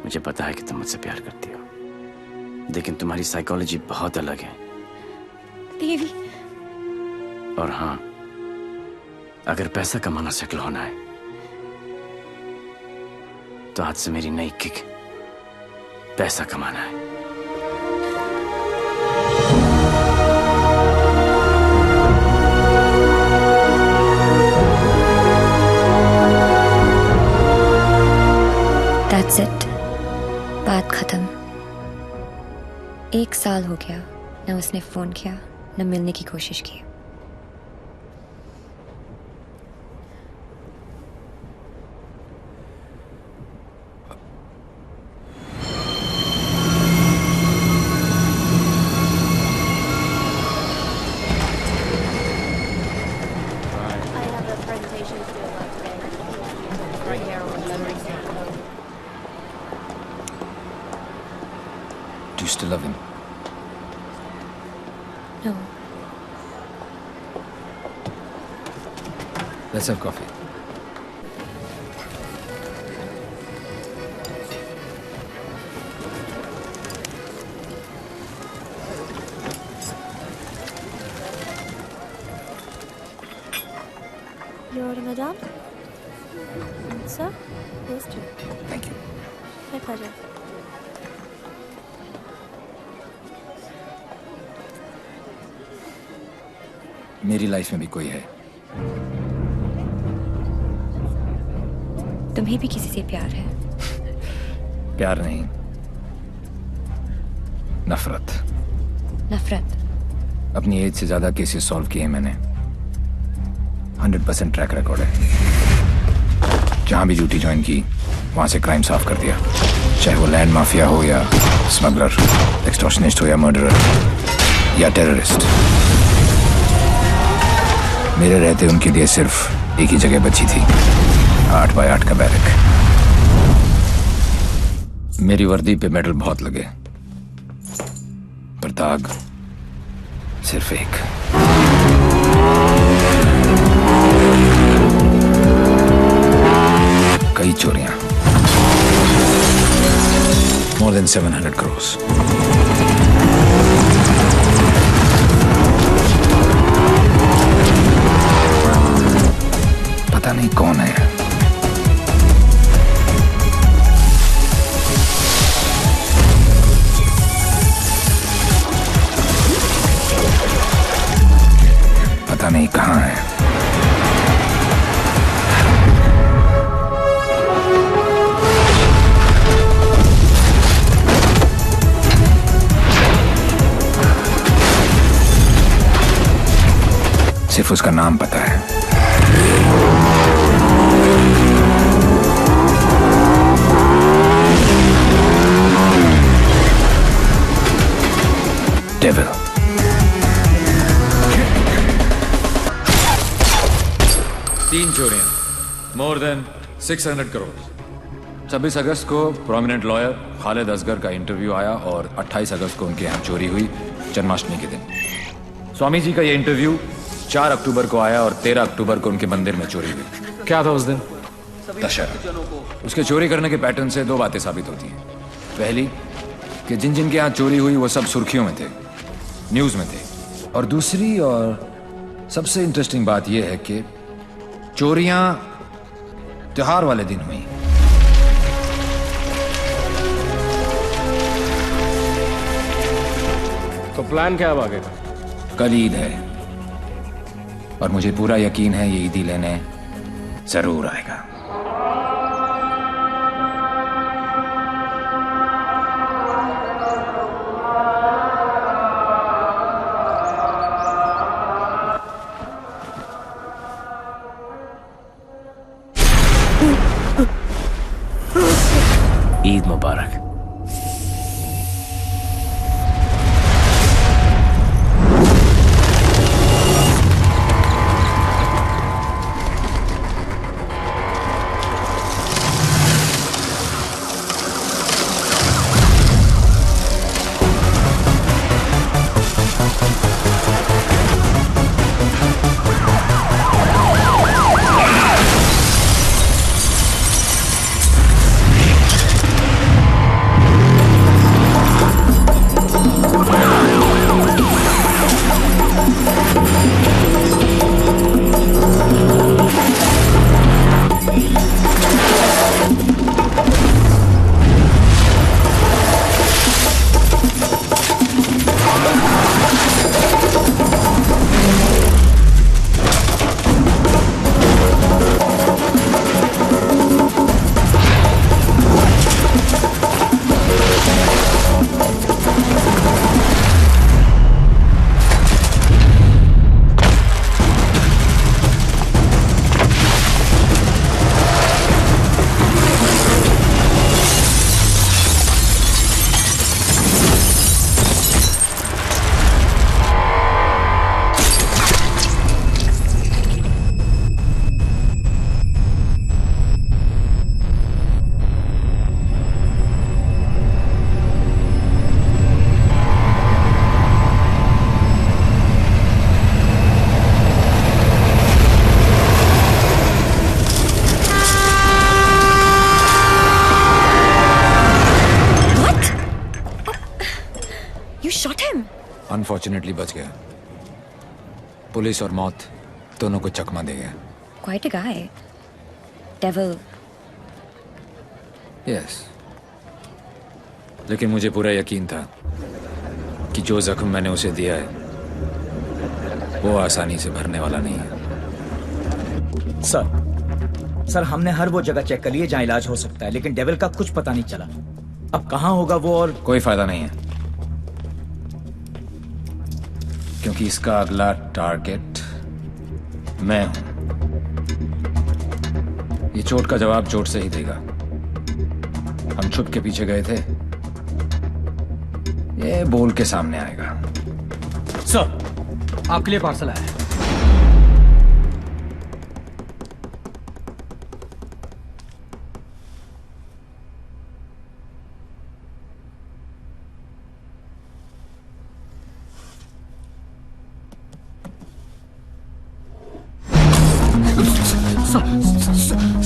मुझे पता है कि तुम मुझसे प्यार करती हो, लेकिन तुम्हारी साइकोलॉजी बहुत अलग है। देवी। और हाँ, अगर पैसा कमाना सेटल होना है तो आज से मेरी नई किक पैसा कमाना है। That's it. बात खत्म। 1 साल हो गया, न उसने फोन किया, न मिलने की कोशिश की। Do you still love him? No. Let's have coffee. You're ordering a down? Sir? Yes, sir. Thank you. My pleasure. मेरी लाइफ में भी कोई है। तुम्हें भी किसी से प्यार है? प्यार नहीं, नफरत। नफरत? अपनी एज से ज्यादा केसेस सॉल्व किए मैंने। 100% ट्रैक रिकॉर्ड है। जहां भी ड्यूटी ज्वाइन की वहां से क्राइम साफ कर दिया, चाहे वो लैंड माफिया हो या स्मगलर, एक्सटॉर्शनिस्ट हो या मर्डरर या टेररिस्ट। मेरे रहते उनके लिए सिर्फ एक ही जगह बची थी, 8 बाय 8 का बैरक। मेरी वर्दी पे मेडल बहुत लगे, पर दाग सिर्फ एक। कई चोरियां, more than 700 crores। पता नहीं कौन है। पता नहीं कहां है। सिर्फ उसका नाम पता है। डेविल। तीन चोरियां, मोर देन 600 करोड़। 26 अगस्त को प्रोमिनेंट लॉयर खालिद असगर का इंटरव्यू आया और 28 अगस्त को उनके यहाँ चोरी हुई, जन्माष्टमी के दिन। स्वामी जी का ये इंटरव्यू 4 अक्टूबर को आया और 13 अक्टूबर को उनके मंदिर में चोरी हुई। क्या था उस दिन? दशहरा। उसके चोरी करने के पैटर्न से 2 बातें साबित होती हैं। पहली कि जिन जिन के यहाँ चोरी हुई वो सब सुर्खियों में थे, न्यूज में थे। और दूसरी और सबसे इंटरेस्टिंग बात यह है कि चोरियां त्योहार वाले दिन हुई। तो प्लान क्या है आगे? कल ईद है और मुझे पूरा यकीन है ये ईदी लेने जरूर आएगा। ईद मुबारक। अनफॉर्चुनेटली बच गया। पुलिस और मौत दोनों को चकमा दे गया। Quite a guy. Devil. Yes, लेकिन मुझे पूरा यकीन था कि जो जख्म मैंने उसे दिया है वो आसानी से भरने वाला नहीं है। सर हमने हर वो जगह चेक कर ली है जहां इलाज हो सकता है, लेकिन डेविल का कुछ पता नहीं चला। अब कहां होगा वो, और कोई फायदा नहीं है, क्योंकि इसका अगला टारगेट मैं हूं। ये चोट का जवाब चोट से ही देगा। हम छुप के पीछे गए थे, ये बोल के सामने आएगा। सर, आपके लिए पार्सल आया है।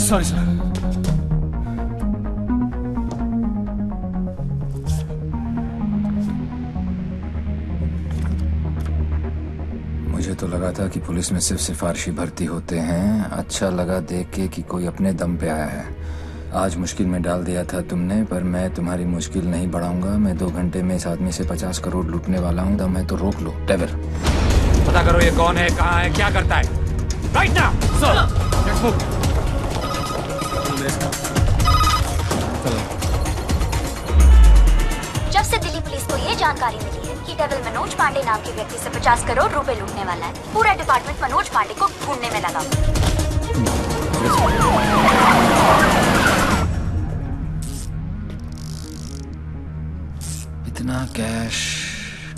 Sorry sir. मुझे तो लगा था कि पुलिस में सिर्फ सिफारिशी भर्ती होते हैं। अच्छा लगा देख के कि कोई अपने दम पे आया है। आज मुश्किल में डाल दिया था तुमने, पर मैं तुम्हारी मुश्किल नहीं बढ़ाऊंगा। मैं 2 घंटे में इस आदमी से 50 करोड़ लूटने वाला हूँ। दम है तो रोक लो। डेविल, पता करो ये कौन है, कहाँ है, क्या करता है। Right now sir. जब से दिल्ली पुलिस को ये जानकारी मिली है कि डेविल मनोज पांडे नाम के व्यक्ति से 50 करोड़ रुपए लूटने वाला है, पूरा डिपार्टमेंट मनोज पांडे को ढूंढने में लगा। इतना कैश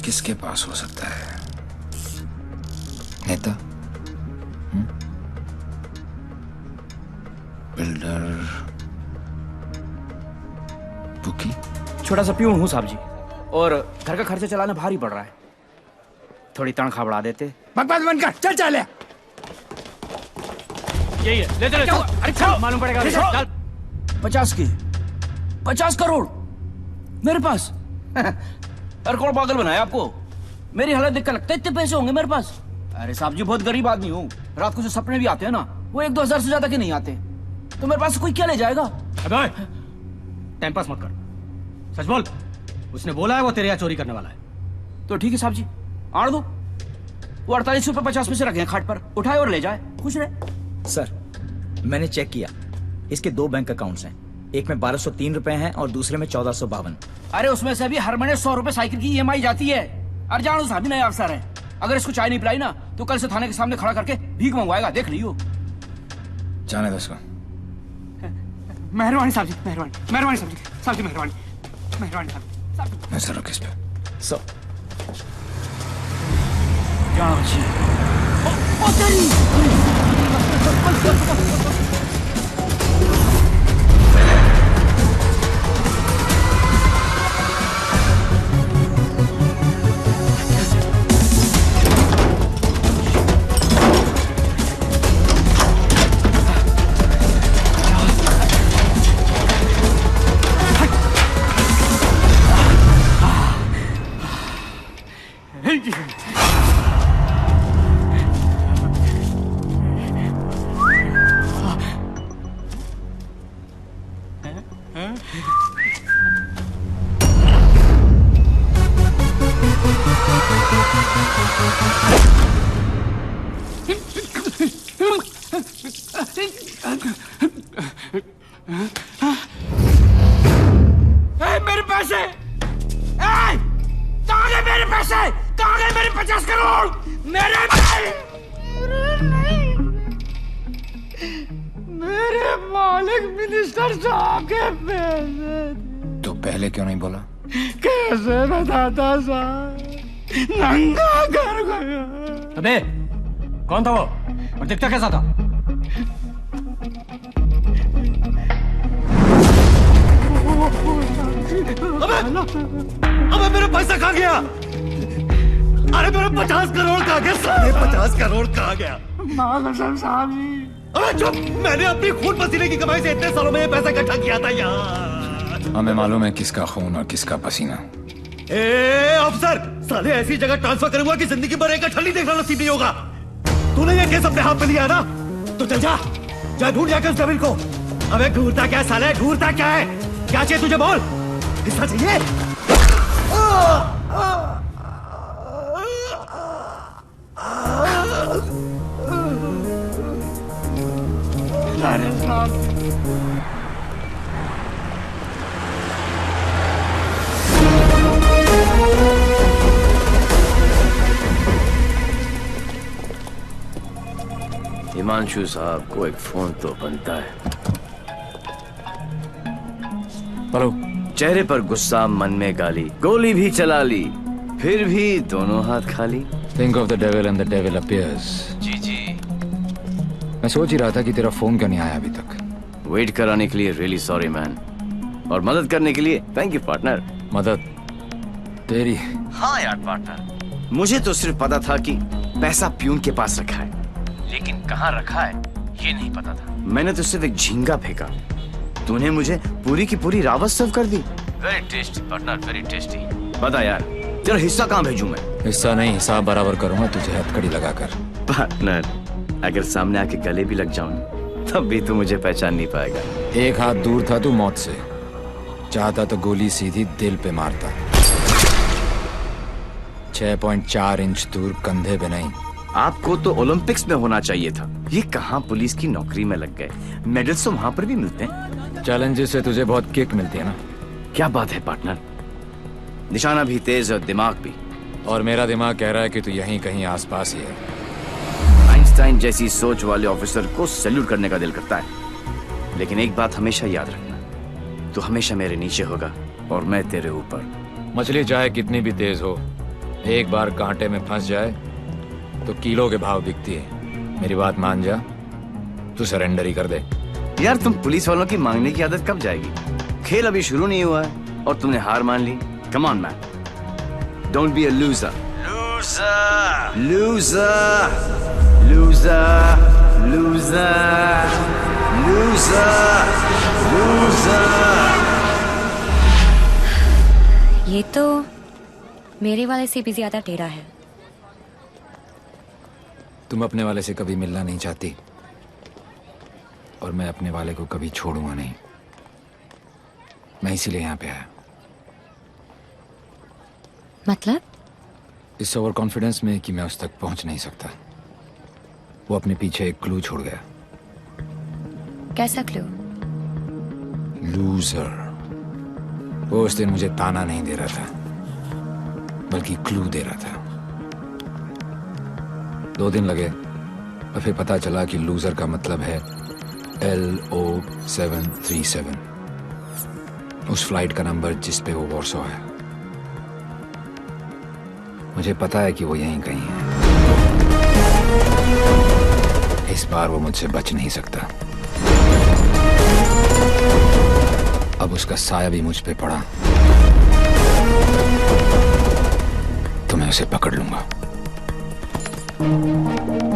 किसके पास हो सकता है? नेता, बिल्डर, बुकी? छोटा सा प्यून हूँ साहब जी, और घर का खर्चा चलाना भारी पड़ रहा है। थोड़ी तनख्वाह बढ़ा देते। बकवास बंद कर, चल चल। यही है, ले चलो। अरे चल, मालूम पड़ेगा। चल। 50 करोड़ मेरे पास। अरे कौन पागल बनाया आपको? मेरी हालत देख कर लगता है इतने पैसे होंगे मेरे पास? अरे साहब जी, बहुत गरीब आदमी हूँ। रात को जो सपने भी आते हैं ना, वो 1-2 हजार से ज्यादा के नहीं आते। तो मेरे पास कोई क्या ले जाएगा? अबे टाइम पास मत कर, सच बोल। उसने बोला है वो तेरे यहाँ चोरी करने वाला है। तो ठीक है साहब जी, आड़ दो। वो 48 रुपए 50 पैसे रखे हैं खाट पर, उठाए और ले जाए, खुश रहे। सर, मैंने चेक किया, इसके 2 बैंक अकाउंट्स हैं। एक में 1203 रुपए हैं और दूसरे में 1452। अरे उसमें से भी हर महीने 100 रुपए साइकिल की EMI जाती है। अरे जानो साहब, नया अफसर है, अगर इसको चाय नहीं पिलाई ना तो कल से थाने के सामने खड़ा करके भीख मंगवाएगा, देख लियो। जाने दो उसको। मेहरबानी साहब जी, मेहरबानी साहब जी, साहब जी मेहरबानी साहब जी। नजर रखो इस पे। सर मेरे पैसे, कहाँ गए मेरे पैसे? कहाँ गए मेरे 50 करोड़? मेरे मेरे मालिक मिनिस्टर साहब के पैसे। तो पहले क्यों नहीं बोला? कैसे बताता साहब, नंगा कर गया। अबे कौन था वो और दिखता कैसा था? अबे मेरा पैसा कहाँ गया? अरे मेरा 50 करोड़ कहाँ गया? साढ़े 50 करोड़ कहाँ गया? माँ साहब जी। अबे चुप, मैंने अपनी खून पसीने की कमाई से इतने सालों में ये पैसा इकट्ठा किया था यार। हमें मालूम है किसका खून और किसका पसीना। ए ऑफिसर, साले ऐसी जगह ट्रांसफर करूंगा कि जिंदगी भर एक ठंडी देखना नसीब नहीं होगा। तूने ये केस अपने हाथ में लिया ना, तो चल जा ढूंढ जाकर उस डेविल को। अबे ढूंढता क्या साले, ढूंढता क्या है? क्या चाहिए तुझे बोल, हिस्सा चाहिए? हिमांशु साहब को एक फोन तो बनता है। हेलो। चेहरे पर गुस्सा, मन में गाली, गोली भी चला ली, फिर भी दोनों हाथ खाली। Think of the devil and the devil appears. जी। मैं सोच ही रहा था कि तेरा फोन क्यों नहीं आया अभी तक। वेट कराने के लिए रियली सॉरी मैन, और मदद करने के लिए थैंक यू पार्टनर। मदद तेरी? हाँ यार पार्टनर, मुझे तो सिर्फ पता था कि पैसा प्यून के पास रखा है, लेकिन कहाँ रखा है ये नहीं पता था। मैंने तो सिर्फ एक झींगा फेंका, तूने मुझे पूरी की पूरी रावत सर्व कर दी। Very tasty partner, very tasty. बता यार, तेरा हिस्सा कहाँ भेजूं मैं? हिस्सा नहीं, हिसाब बराबर करूंगा तुझे हथकड़ी लगाकर। पार्टनर, अगर सामने आके गले भी लग जाऊं तब भी तू मुझे पहचान नहीं पाएगा। एक हाथ दूर था तू मौत से, चाहता तो गोली सीधी दिल पे मारता। 6.4 इंच दूर, कंधे पे नहीं। आपको तो ओलंपिक्स में होना चाहिए था, ये कहाँ पुलिस की नौकरी में लग गए। मेडल्स तो वहाँ पर भी मिलते हैं। चैलेंजेस से तुझे बहुत किक मिलती है ना? क्या बात है पार्टनर, निशाना भी तेज और दिमाग भी। और मेरा दिमाग कह रहा है कि तू यहीं कहीं आसपास ही है। आइंस्टाइन जैसी सोच वाले ऑफिसर को सैल्यूट करने का दिल करता है, लेकिन एक बात हमेशा याद रखना, तू हमेशा मेरे नीचे होगा और मैं तेरे ऊपर। मछली चाहे कितनी भी तेज हो, एक बार कांटे में फंस जाए तो किलो के भाव बिकती है। मेरी बात मान जा, तू सरेंडर ही कर दे। यार तुम पुलिस वालों की मांगने की आदत कब जाएगी? खेल अभी शुरू नहीं हुआ है और तुमने हार मान ली। Come on man, don't be a loser. Loser loser loser loser loser loser. ये तो मेरे वाले से भी ज्यादा टेढ़ा है। तुम अपने वाले से कभी मिलना नहीं चाहती, और मैं अपने वाले को कभी छोड़ूंगा नहीं। मैं इसीलिए यहाँ पे आया। मतलब? इस ओवर कॉन्फिडेंस में कि मैं उस तक पहुंच नहीं सकता। वो अपने पीछे एक क्लू छोड़ गया। कैसा क्लू? लूजर। वो उस दिन मुझे ताना नहीं दे रहा था, बल्कि क्लू दे रहा था। 2 दिन लगे और फिर पता चला कि लूजर का मतलब है LO737, उस फ्लाइट का नंबर जिस पे वो वॉर्सो है। मुझे पता है कि वो यहीं कहीं है। इस बार वो मुझसे बच नहीं सकता। अब उसका साया भी मुझ पे पड़ा तो मैं उसे पकड़ लूंगा।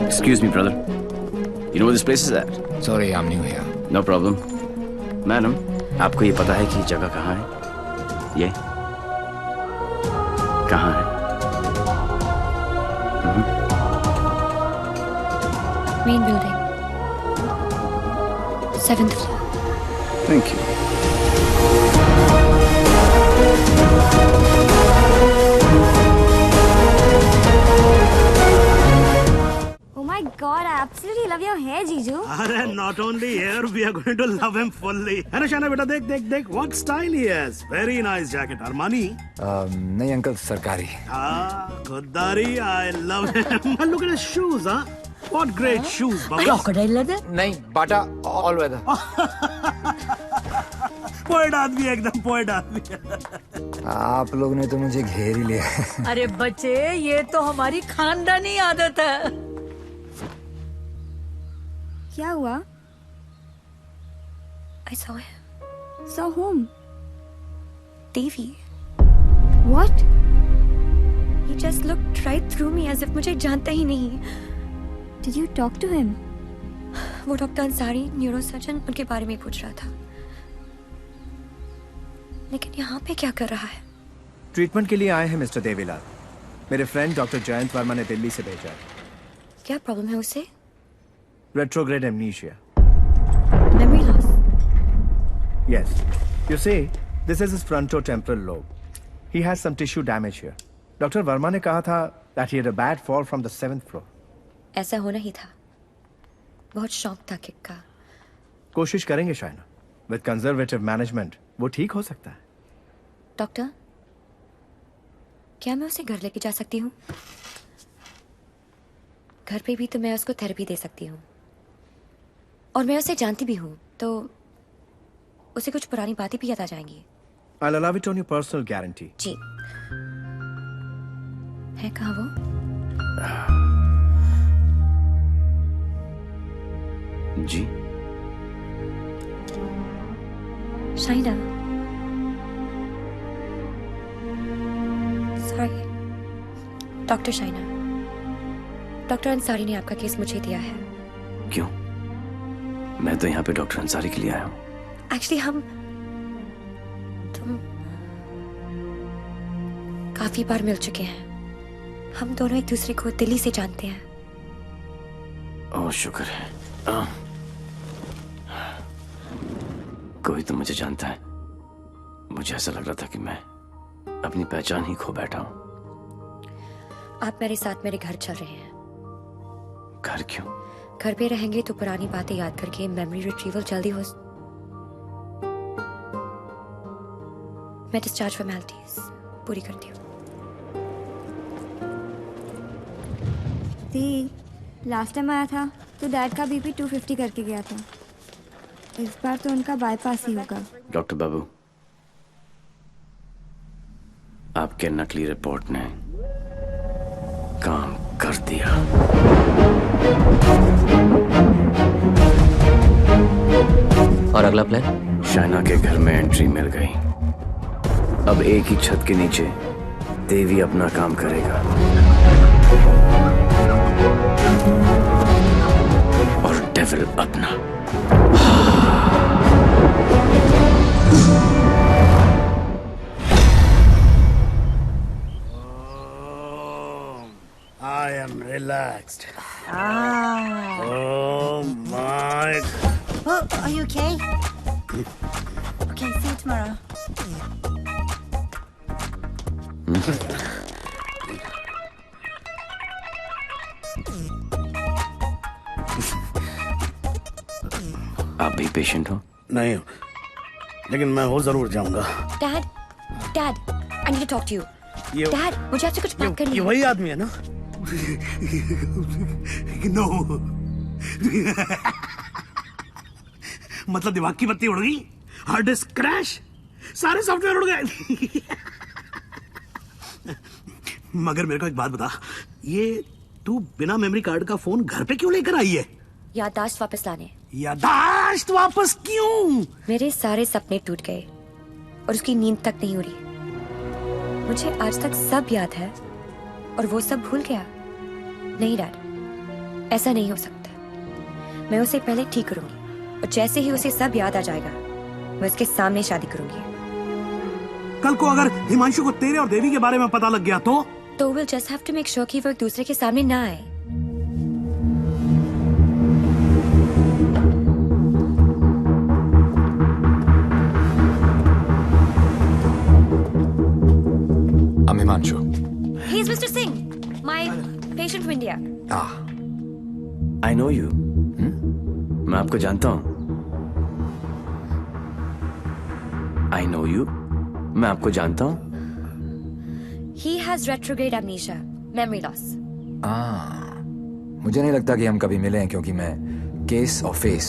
Excuse me, brother. You know where this place is at? Sorry, I'm new here. No problem. Madam, आपको ये पता है कि ये जगह कहाँ है? ये कहाँ है? Main building, 7th floor. Thank you. Oh my God, I absolutely love your hair, Jiju. अरे not only hair, we are going to love him fully. अरे शाना बेटा देख देख देख, what style he has. Very nice jacket, Armani. नहीं uncle, सरकारी। खुददारी, I love him. And look at his shoes, huh? What great shoes, Baba. Crocodile leather? नहीं, बाटा all weather. Poet आदमी, एकदम पोएट आदमी। आप लोग ने तो मुझे घेर ही लिया। अरे बच्चे, ये तो हमारी खानदानी आदत है। क्या हुआ? I saw him. Saw whom? Devi. What? He just looked right through me as if मुझे जानता ही नहीं। Did you talk to him? वो डॉक्टर अंसारी, न्यूरोसर्जन, उनके बारे में पूछ रहा था। लेकिन यहाँ पे क्या कर रहा है? ट्रीटमेंट के लिए आए हैं मिस्टर देवीलाल। मेरे फ्रेंड डॉक्टर जयंत वर्मा ने दिल्ली से भेजा है। क्या प्रॉब्लम है उसे? Retrograde amnesia. Memory loss. Yes. You see, this is his frontotemporal lobe. He has some tissue damage here. Dr. Verma ने कहा था that he had a bad fall from the 7th floor. ऐसा होना ही था। बहुत शौक था किक का। कोशिश करेंगे शायना। With conservative management, वो ठीक हो सकता है। डॉक्टर, क्या मैं उसे घर लेके जा सकती हूँ? घर पे भी तो मैं उसको थेरेपी दे सकती हूँ, और मैं उसे जानती भी हूँ, तो उसे कुछ पुरानी बातें भी याद आ जाएंगी। I'll allow it on your personal guarantee. जी। है कहाँ वो? जी। Shaina. Sorry. Doctor Shaina. Doctor Ansari ने आपका केस मुझे दिया है। क्यों? मैं तो यहाँ पे डॉक्टर अंसारी के लिए आया हूँ। एक्चुअली तुम काफी बार मिल चुके हैं। हम दोनों एक दूसरे को दिल्ली से जानते हैं। ओह शुक्र है। कोई तो मुझे जानता है। मुझे ऐसा लग रहा था कि मैं अपनी पहचान ही खो बैठा हूँ। आप मेरे साथ मेरे घर चल रहे हैं। घर क्यों? घर पे रहेंगे तो पुरानी बातें याद करके मेमोरी रिट्रीवल जल्दी हो। मैं डिस्चार्ज फॉर्मेलिटीज पूरी करती हूँ। लास्ट टाइम आया था तो डैड का बीपी 250 करके गया था। इस बार तो उनका बाईपास ही होगा। डॉक्टर बाबू, आपके नकली रिपोर्ट ने काम कर दिया। और अगला प्लान? शाइना के घर में एंट्री मिल गई। अब एक ही छत के नीचे देवी अपना काम करेगा और डेविल अपना। I am relaxed. Oh my. Oh, are you okay? Okay, see you tomorrow. आप भी पेशेंट हो? नहीं, लेकिन मैं हो जरूर जाऊंगा। Dad, dad, I need to talk to you. Dad, मुझे आपसे कुछ बात करनी है। ये वही आदमी है ना? नो। मतलब दिमाग की बत्ती उड़ गई, हार्ड डिस्क क्रैश, सारे सॉफ्टवेयर उड़ गए। मगर मेरे को एक बात बता, ये तू बिना मेमोरी कार्ड का फोन घर पे क्यों लेकर आई है? याददाश्त वापस लाने। याददाश्त वापस क्यों? मेरे सारे सपने टूट गए और उसकी नींद तक नहीं उड़ी। मुझे आज तक सब याद है और वो सब भूल गया। नहीं डैड, ऐसा नहीं हो सकता। मैं उसे पहले ठीक करूंगी और जैसे ही उसे सब याद आ जाएगा मैं उसके सामने शादी करूंगी। कल को अगर हिमांशु को तेरे और देवी के बारे में पता लग गया तो we'll just have to make sure कि वो एक दूसरे के सामने ना आए। I'm Himanshu. He's Mr. Singh, my patient from India. I know you. मैं आपको जानता हूँ। I know you. मैं आपको जानता हूँ। He has retrograde amnesia, memory loss. मुझे नहीं लगता कि हम कभी मिले हैं, क्योंकि मैं केस और फेस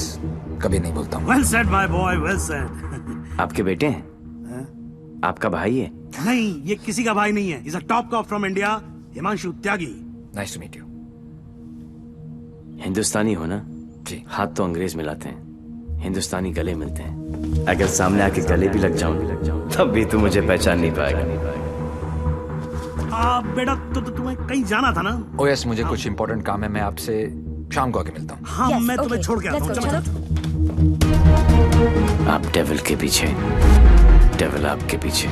कभी नहीं भूलता हूँ। Well said, my boy, well said. आपके बेटे हैं? आपका भाई है? नहीं, ये किसी का भाई नहीं है। He's a top cop from India, Himanshu Tyagi. Nice to meet you. हिंदुस्तानी हो ना? जी। हाथ तो अंग्रेज मिलाते हैं, हिंदुस्तानी गले मिलते हैं। अगर सामने आके गले भी लग जाऊं तब भी तू मुझे पहचान नहीं पाएगा। बेटा तो तुम्हें कहीं जाना था ना? Oh yes, मुझे कुछ इम्पोर्टेंट काम है। मैं आपसे शाम को आके मिलता हूँ। हाँ, मैं तुम्हें छोड़ के आता हूँ। चलो। आप डेविल के पीछे, डेविल आपके पीछे।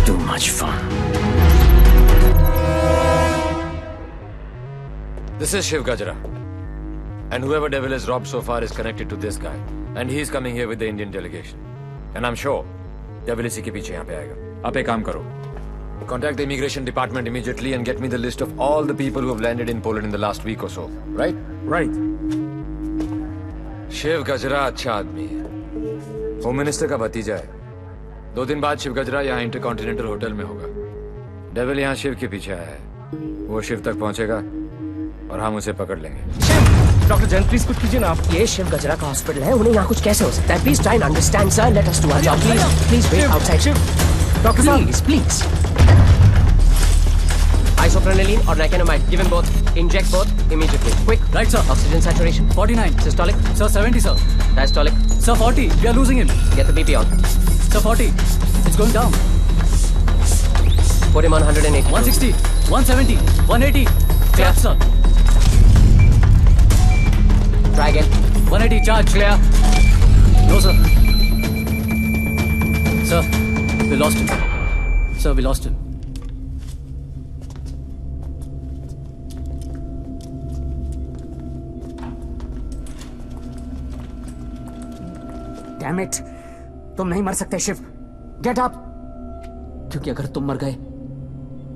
Too much fun. This is Shiv Gajra. And whoever devil is robbed so far is connected to this guy. And he is coming here with the Indian delegation. And I'm sure devil इसी के पीछे यहाँ पे आएगा. आप एक काम करो. Contact the immigration department immediately and get me the list of all the people who have landed in Poland in the last week or so. Right? Right. Shiv गजरा अच्छा आदमी है. होम मिनिस्टर का भतीजा है. 2 दिन बाद शिव गजरा यहाँ इंटरकॉन्टिनेंटल होटल में होगा. डेविल यहाँ शिव के पीछे आया है. वो शिव तक पहुंचेगा और हम उसे पकड़ लेंगे. डॉक्टर जैन प्लीज कुछ कीजिए ना आप. ये शिव गजरा का हॉस्पिटल है, उन्हें यहाँ कुछ कैसे हो सकता है? Please try and understand sir. Let us do our job. Please wait outside. Doctor साहब please. Isoprenylene or nicotinamide. Give him both. Inject both immediately. Quick. Right, sir. Oxygen saturation 49. Systolic. Sir, 70, sir. Diastolic. Sir, 40. We are losing him. Get the BP on. Sir, 40. It's going down. Put him on 180. 160. 170. 180. Clear, sir. Try again. 180. Charge. Clear. No, sir. Sir, we lost him. Sir, we lost him. Damn it. तुम नहीं मर सकते Shiv. Get up. क्योंकि अगर तुम मर गए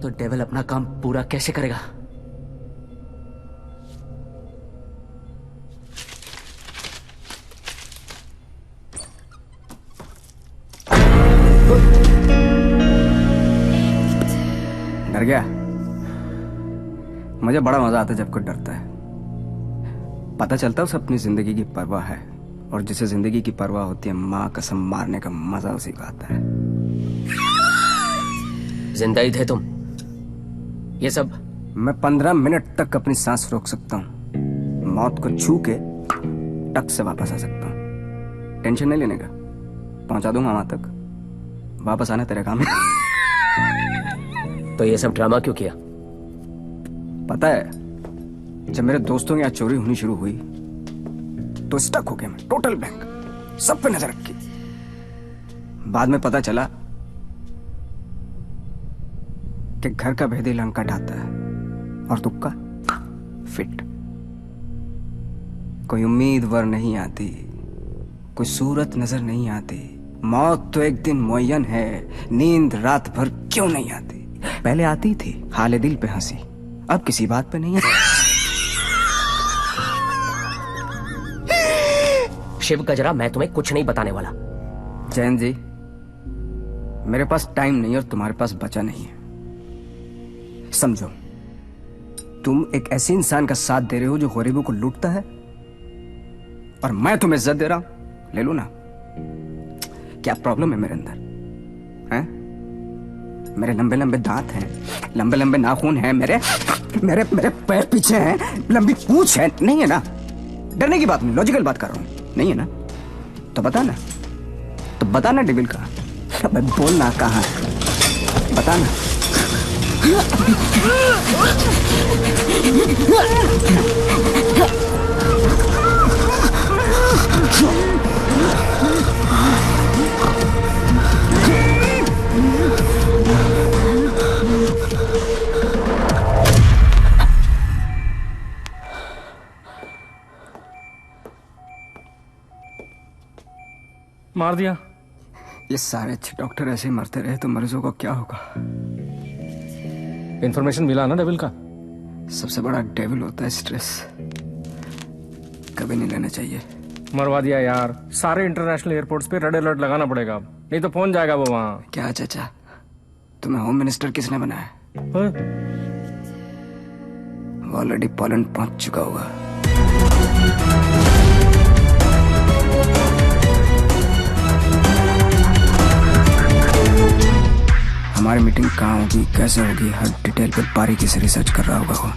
तो डेविल अपना काम पूरा कैसे करेगा? डर गया? मुझे बड़ा मजा आता है जब कोई डरता है. पता चलता है उसे अपनी जिंदगी की परवाह है, और जिसे जिंदगी की परवाह होती है माँ कसम मारने का मजा उसी को आता है. जिंदा ही थे तुम. ये सब मैं 15 मिनट तक अपनी सांस रोक सकता हूँ. मौत को छू के टक से वापस आ सकता हूँ. टेंशन नहीं लेने का. पहुंचा दूंगा वहां तक. वापस आना तेरे काम है. तो ये सब ड्रामा क्यों किया? पता है, जब मेरे दोस्तों की यहाँ चोरी होनी शुरू हुई तो स्टक हो गया मैं. Total bank. सब पे नजर रखी. बाद में पता चला कि घर का भेदी लंका आता है और तुक्का फिट. कोई उम्मीदवार नहीं आती, कोई सूरत नजर नहीं आती. मौत तो एक दिन मुअय्यन है. नींद रात भर क्यों नहीं आती? पहले आती थी हाले दिल पे हंसी, अब किसी बात पे नहीं आती. शिव गजरा, मैं तुम्हें कुछ नहीं बताने वाला. जैन जी, मेरे पास टाइम नहीं और तुम्हारे पास बचा नहीं है. समझो, तुम एक ऐसे इंसान का साथ दे रहे हो जो गरीबों को लूटता है, और मैं तुम्हें इज्जत दे रहा हूं. ले लो ना. क्या प्रॉब्लम है मेरे अंदर? हैं? मेरे लंबे लंबे दांत हैं, लंबे लंबे नाखून हैं, मेरे मेरे मेरे पैर पीछे हैं, लंबी पूंछ है. नहीं है ना? डरने की बात नहीं, लॉजिकल बात कर रहा हूं. नहीं है ना? तो बता ना. तो बता ना डेविल कहाँ. अबे बोल ना कहाँ है. बता ना. मार दिया. ये सारे अच्छे डॉक्टर ऐसे ही मरते रहे तो मरीजों को क्या होगा? इंफॉर्मेशन मिला ना डेविल का? सबसे बड़ा डेविल होता है स्ट्रेस. कभी नहीं लेना चाहिए. मरवा दिया यार. सारे इंटरनेशनल एयरपोर्ट्स पे रेड अलर्ट लगाना पड़ेगा, नहीं तो पहुंच जाएगा वो वहां. क्या चाचा, तुम्हें होम मिनिस्टर किसने बनाया? वो ऑलरेडी पोलैंड पहुंच चुका होगा. हमारी मीटिंग कहाँ होगी, कैसे होगी, हर डिटेल पर बारीकी से रिसर्च कर रहा होगा वो.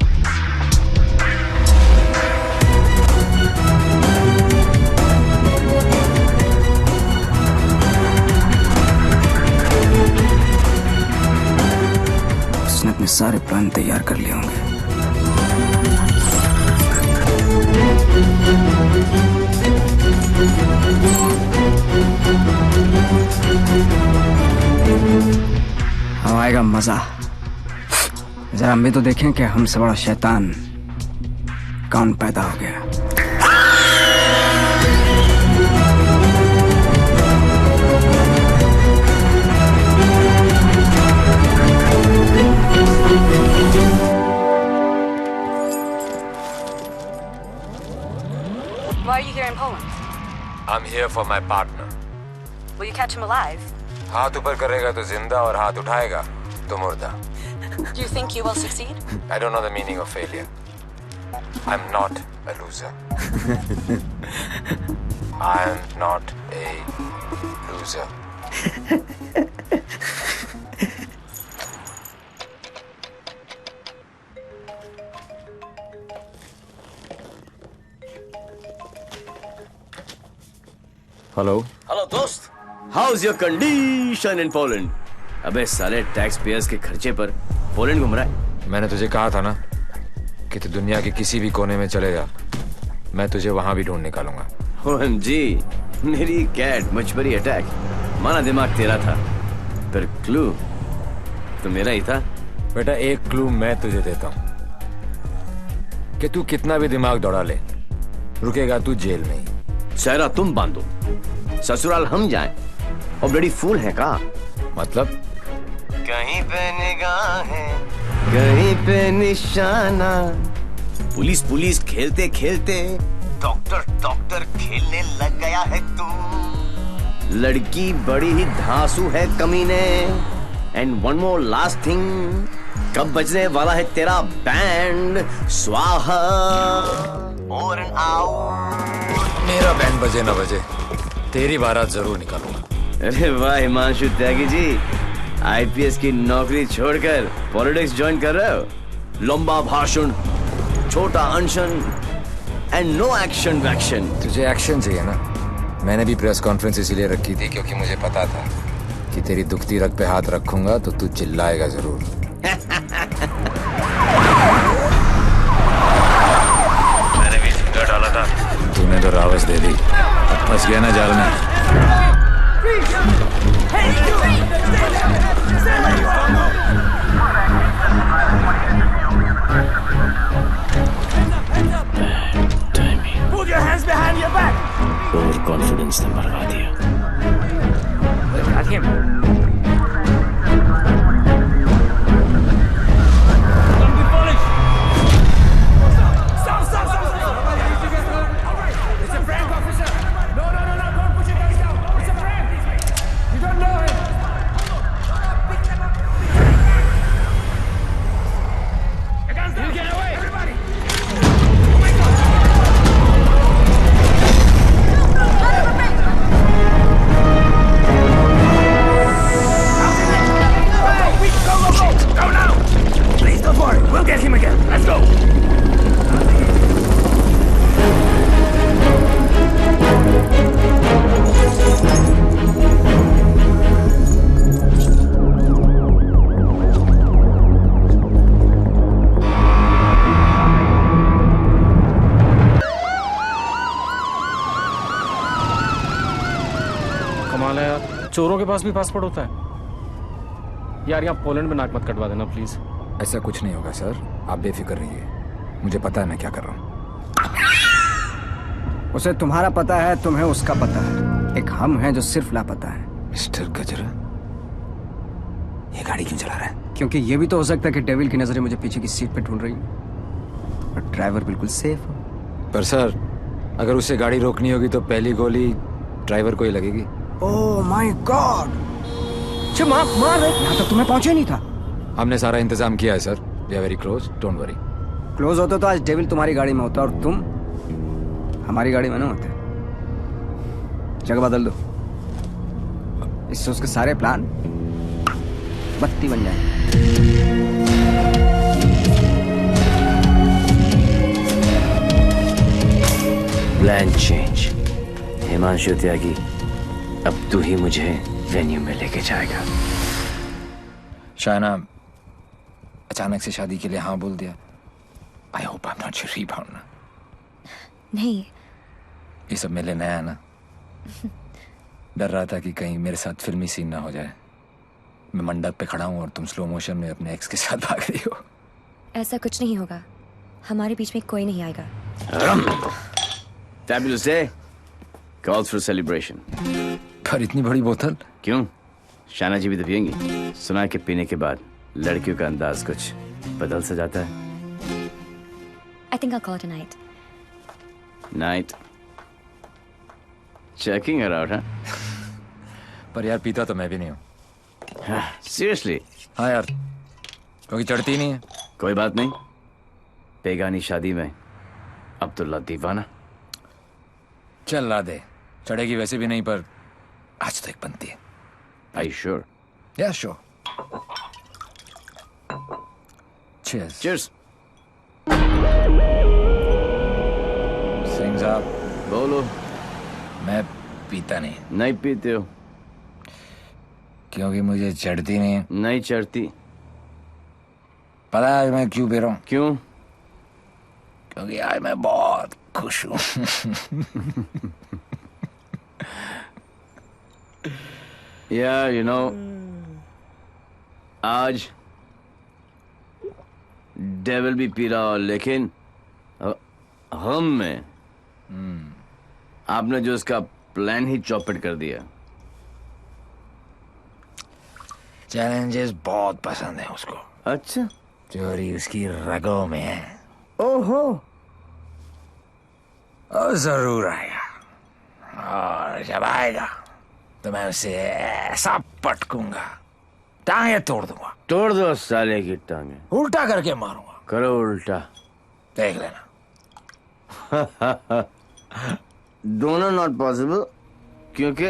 उसने अपने सारे प्लान तैयार कर लिए होंगे. आएगा मजा। जरा हम भी तो देखें कि हमसे बड़ा शैतान कौन पैदा हो गया। Why are you here in Poland? I'm here for my partner. Will you catch him alive? हाथ ऊपर करेगा तो जिंदा और हाथ उठाएगा तो मुर्दा. Do you think you will succeed? I don't know the meaning of failure. I'm not a loser. I'm not a loser. Hello दोस्त, how's your condition in Poland? अबे साले टैक्स पेयर्स के खर्चे पर पोलैंड घूम रहा है। मैंने तुझे कहा था ना कि तू दुनिया के किसी भी कोने में चले जा, मैं तुझे वहां भी ढूंढ निकालूंगा। OMG, मेरी कैट मछबरी अटैक। माना दिमाग तेरा था, पर क्लू तो मेरा ही था। बेटा एक क्लू मैं तुझे देता हूं कि तू कितना भी दिमाग दौड़ा ले, रुकेगा तू जेल में ही। सहरा तुम बांधो, ससुराल हम जाएं, और ब्लडी फूल है का? मतलब कहीं पे निगाहें, कहीं पे निशाना। पुलिस खेलते खेलते डॉक्टर खेलने लग गया है तू। लड़की बड़ी ही धांसू है कमीने। And one more last thing, कब बजने वाला है तेरा बैंड? स्वाहा और एन आउट। मेरा बैंड बजे ना बजे, तेरी बारात जरूर निकालूंगा। अरे वाह हिमांशु त्यागी जी, IPS की नौकरी छोड़कर पॉलिटिक्स ज्वाइन कर रहे हो? लंबा भाषण, छोटा अनशन एंड नो एक्शन वैक्शन। तुझे एक्शन चाहिए ना? मैंने भी प्रेस कॉन्फ्रेंस इसीलिए रखी थी क्योंकि मुझे पता था कि तेरी दुखती रग पे हाथ रखूंगा तो तू चिल्लाएगा जरूर। मैंने भी फिंगर डाला था, तूने तो रावस दे दी। अब फंस गया ना जाल में। Put your hands behind your back. Over confidence ने मरवा दिया। चोरों के पास भी पासपोर्ट होता है यार। यहाँ पोलैंड में नाक मत कटवा देना प्लीज। ऐसा कुछ नहीं होगा सर, आप बेफिक्र रहिए, मुझे पता है मैं क्या कर रहा हूँ। उसे तुम्हारा पता है, तुम्हें उसका पता है। एक हम हैं जो सिर्फ लापता है। मिस्टर गजरा, ये गाड़ी क्यों चला रहा है? क्योंकि ये भी तो हो सकता है कि डेविल की नजरें मुझे पीछे की सीट पे ढूंढ रही हैं और ड्राइवर बिल्कुल सेफ हो। पर सर, अगर उसे गाड़ी रोकनी होगी तो पहली गोली ड्राइवर को ही लगेगी। Oh my God! मार यहाँ तक तुम्हें पहुंचे नहीं था। हमने सारा इंतजाम किया है sir. We are very close, don't worry. Close होते तो आज डेविल तुम्हारी गाड़ी में होता और तुम हमारी गाड़ी में ना होते। जगह बदल दो, इससे उसके सारे प्लान बत्ती बन जाएंगे। Plan change. हिमांशु त्यागी, अब तू ही मुझे वेन्यू में लेके जाएगा। शायना अचानक से शादी के लिए हाँ बोल दिया। I hope I am not your rebound ना। नहीं, ये सब मेरे लिए नया है ना। डर रहा था कि कहीं मेरे साथ फिल्मी सीन ना हो जाए। मैं मंडप पे खड़ा हूँ और तुम स्लो मोशन में अपने एक्स के साथ भाग रही हो। ऐसा कुछ नहीं होगा, हमारे बीच में कोई नहीं आएगा। Fabulous day. Calls for celebration. पर इतनी बड़ी बोतल क्यों? शाना जी भी तो पियेंगी। सुना कि पीने के बाद लड़कियों का अंदाज कुछ बदल सा जाता है। I think I'll call it a night. Night. Checking her out, huh? पर यार पीता तो मैं भी नहीं हूँ। Seriously? हाँ यार, क्योंकि चढ़ती नहीं है। कोई बात नहीं, बेगानी शादी में अब्दुल्ला दीवाना। चल ला दे, चढ़ेगी वैसे भी नहीं, पर आज तो एक बनती है। Are you sure? Yeah, sure. Cheers. Cheers. Singh साहब बोलो। मैं पीता नहीं। नहीं पीते हो? क्योंकि मुझे चढ़ती नहीं है। नहीं चढ़ती। पता है मैं क्यों पी रहा हूँ? क्यों? क्योंकि आज मैं बहुत खुश हूँ। Yeah, you know, आज डेविल भी पी रहा हो, लेकिन हम में आपने जो उसका प्लान ही चौपट कर दिया। चैलेंजेस बहुत पसंद है उसको। अच्छा, चोरी उसकी रगों में है। ओहो, और जरूर आएगा, और जब आएगा तो मैं उसे ऐसा पटकूंगा, टांगे तोड़ दूंगा। तोड़ दो साले की टांगे। उल्टा करके मारूंगा। करो उल्टा, देख लेना। दोनों नॉट पॉसिबल, क्योंकि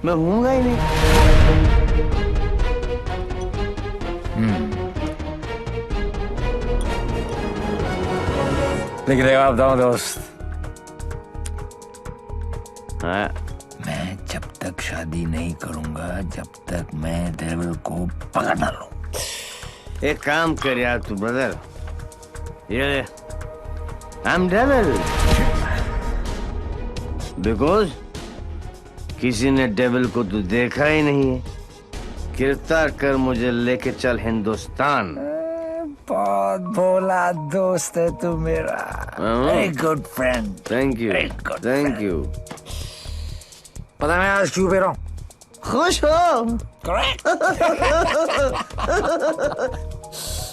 मैं हूंगा ही नहीं। लेकिन एक बात बताऊं दोस्त, हाँ, मैं जब तक शादी नहीं करूंगा जब तक मैं डेविल को पकड़ ना लूं। एक काम कर यार तू ब्रदर, ये आई एम डेविल बिकॉज किसी ने डेविल को तो देखा ही नहीं है। गिरफ्तार कर मुझे लेके चल हिंदुस्तान। बहुत भोला दोस्त है तू मेरा। Very good friend. Thank you, thank you. पता है मैं आज क्यों पी रहा हूँ? खुश हो? करेक्ट।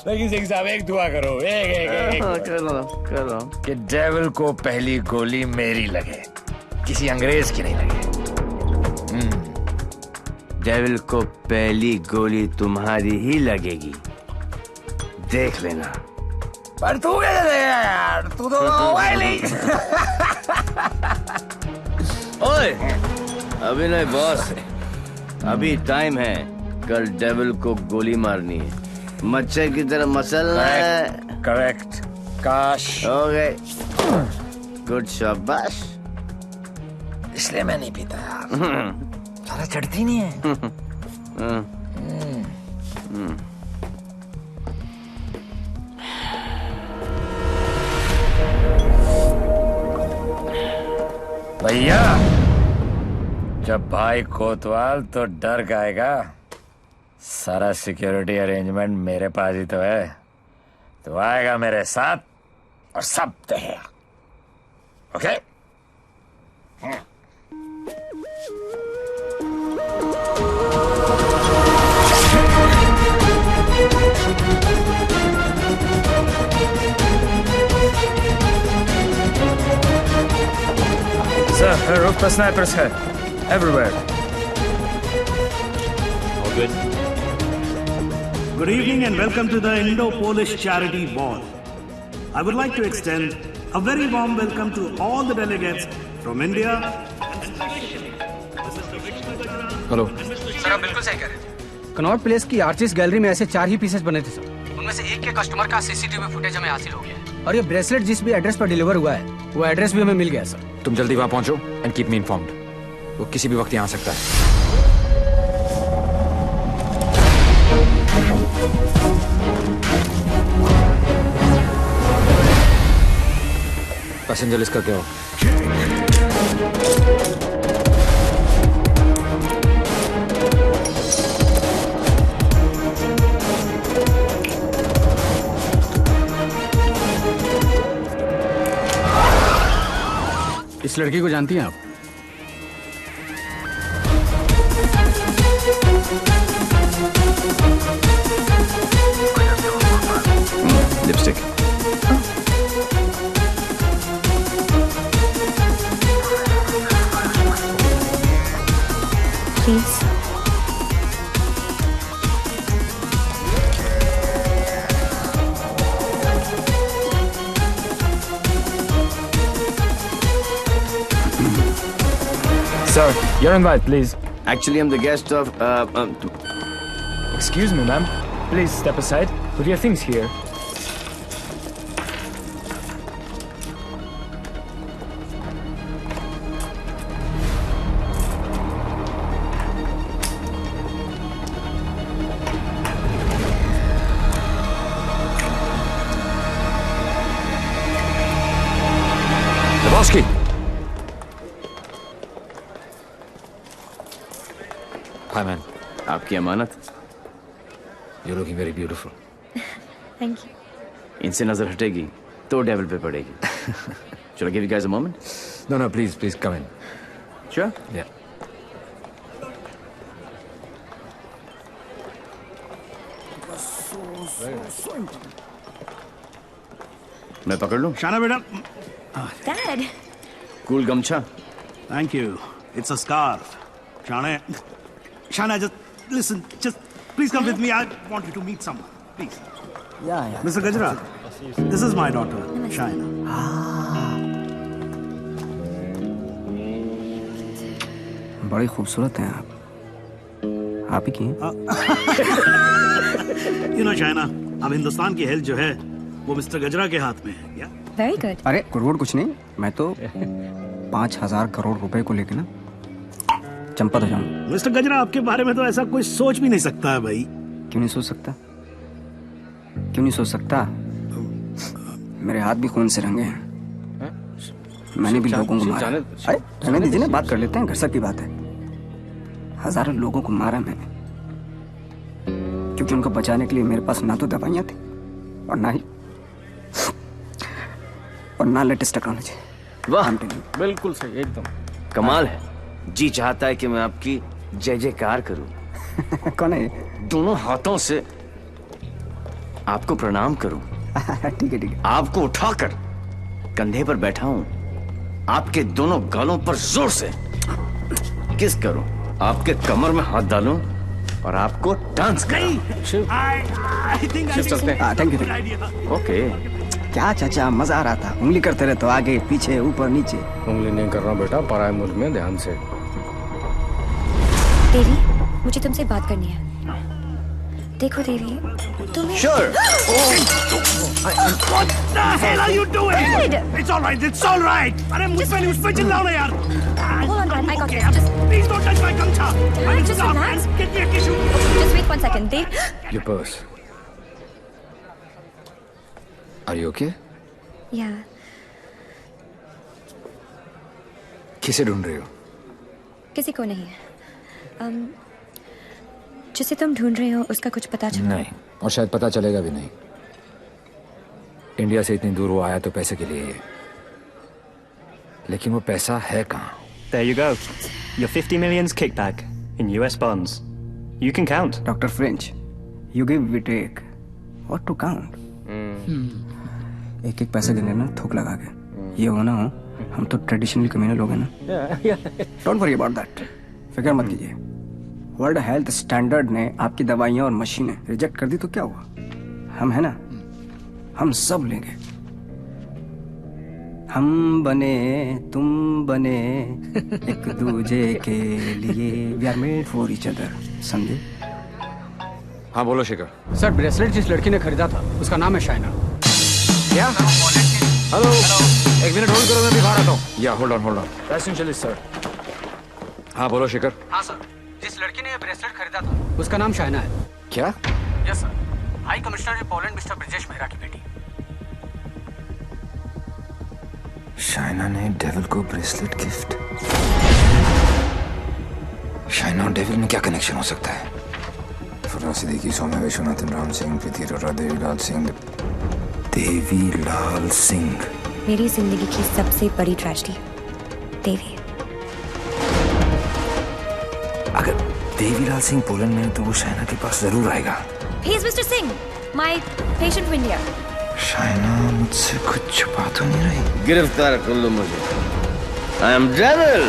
लेकिन सिंह साहब एक दुआ करो, एक करो कि डेविल को पहली गोली मेरी लगे, किसी अंग्रेज की नहीं लगे। डेविल को पहली गोली तुम्हारी ही लगेगी, देख लेना। पर तू कैसे देगा यार, तू तो मोबाइल ही। ओए, अभी नहीं बॉस, अभी टाइम है। कल डेविल को गोली मारनी है, मच्छर की तरह मसलना है। करेक्ट। काश हो गए। गुड शाबाश। इसलिए मैं नहीं पीता यार, सारा चढ़ती नहीं है। भैया, जब भाई कोतवाल तो डर गाएगा। सारा सिक्योरिटी अरेंजमेंट मेरे पास ही तो है, तो आएगा मेरे साथ और सब देखेगा। ओके? Sir, roof पर snipers है, everywhere. All good. Good evening and welcome to the Indo-Polish Charity Ball. I would like to extend a very warm welcome to all the delegates from India. Hello sir, आप बिल्कुल सही कह रहे हैं। Connaught place की artist gallery में ऐसे 4 ही pieces बने थे सर। उनमें से एक के कस्टमर का सीसीटीवी फुटेज हमें हासिल हो गया है। और ये ब्रेसलेट जिस भी एड्रेस पर डिलीवर हुआ है, वो एड्रेस भी हमें मिल गया सर। तुम जल्दी वहां पहुंचो एंड कीप मी इन्फॉर्म्ड। वो किसी भी वक्त यहाँ आ सकता है। पैसेंजर लिस्ट करके आओ। इस लड़की को जानती हैं आप? Lipstick. Please. Sir, your invite, please. Actually, I'm the guest of. Excuse me, ma'am. Please step aside. Put your things here. Lebowski. Hi, man. आपकी अमानत। You're looking very beautiful. Thank you. इनसे नजर हटेगी तो डेविल पे पड़ेगी। Shall I give you guys a moment? No, no, please come in. Sure? Yeah. मैं पकड़ लूं? शाना बेटा। Dad. कूल गमछा। Thank you. It's a scarf. Shana, just listen. Just please come with me. I want you to meet someone. Please. Yeah. Mr. Gajra, this is my daughter, Shaina. बड़ी खूबसूरत हैं आप ही की हैं? You know, Shaina, अब हिंदुस्तान की health जो है वो मिस्टर गजरा के हाथ में है। क्या? Very good. अरे गुड़गुड़ कुछ नहीं, मैं तो 5,000 करोड़ रुपए को लेके ना चंपा तो जाऊं। मिस्टर गजरा, आपके बारे में तो ऐसा कोई सोच भी नहीं सकता है भाई। क्यों नहीं सोच सकता? क्यों नहीं सोच सकता? मेरे हाथ भी खून से रंगे हैं। मैंने भी लोगों को मारा। अरे रहने दीजिए ना, बात कर लेते हैं, घर सब की बात है। हजारों लोगों को मारा मैंने, क्योंकि उनको बचाने के लिए मेरे पास ना तो दवाइयां थी और ना लेटेस्ट टेक्नोलॉजी। वाह, बिल्कुल सही, एकदम कमाल है। जी चाहता है कि मैं आपकी जय जयकार करूं। कौन है? दोनों हाथों से आपको प्रणाम करूं। ठीक है। आपको उठाकर कंधे पर बैठा हूं, आपके दोनों गालों पर जोर से किस करूं, आपके कमर में हाथ डालूं और आपको डांस कराऊं। Thank you. ओके। क्या चाचा, मजा आ रहा था। उंगली करते रहे तो आगे पीछे ऊपर नीचे। उंगली नहीं करना बेटा, पराये मुल्क में ध्यान से। देवी, मुझे तुमसे बात करनी है। देखो देवी, तुम्हें। Sure. What the hell are you doing? Dad! It's all right. It's all right. अरे मुझ पे चिल्लाओ ना यार। Hold on, Dad. I got this. Just please don't touch my गमछा। just relax. Get me a tissue. Just wait 1 second. Dave. Your purse. Are you okay? Yeah. किसे ढूंढ रही हो? किसी को नहीं। जिसे तुम ढूंढ रहे हो उसका कुछ पता चला? नहीं, और शायद पता चलेगा भी नहीं। इंडिया से इतनी दूर वो आया तो पैसे के लिए ही है, लेकिन वो पैसा है कहाँ? There you go. Your 50 million's kickback in US bonds. You can count. Dr. French, you give, we take. What to count? एक एक पैसे गिने ना थूक लगा के। ये हो ना हो, हम तो ट्रेडिशनल कम्युनल लोग हैं ना। Don't worry about that. फिक्र मत कीजिए। वर्ल्ड हेल्थ स्टैंडर्ड ने आपकी दवाइयाँ और मशीनें रिजेक्ट कर दी तो क्या हुआ? हम है ना, हम सब लेंगे। हम बने तुम बने एक दूजे के लिए, we are made for each other. समझे? हाँ बोलो शिखर। सर, ब्रेसलेट जिस लड़की ने खरीदा था उसका नाम है शाइना। क्या? हेलो, एक मिनट होल्ड करो, मैं भी बाहर आता हूँ। या होल्ड ऑन। Essentially sir. हाँ बोलो शिखर। हाँ सर, जिस लड़की ने ये ब्रेसलेट खरीदा था उसका नाम शाइना है। क्या? Yes sir, high commissioner in Poland mister Brijesh Mehra की बेटी। शाइना ने डेविल को ब्रेसलेट गिफ्ट। शाइना और डेविल में क्या कनेक्शन हो सकता है? फुर्रा सिद्दीकी, सौम्या विश्वनाथन, राम सिंह, प्रीति अरोड़ा, देवीलाल सिंह। देवीलाल सिंह मेरी जिंदगी की सबसे बड़ी ट्रेजेडी। देवी। अगर देवीलाल सिंह पोलैंड में है तो वो शायना के पास जरूर आएगा। He is Mr. Singh, my patient from India. Shaina मुझसे कुछ छुपा तो नहीं रही? गिरफ्तार कर लो मुझे। I am devil.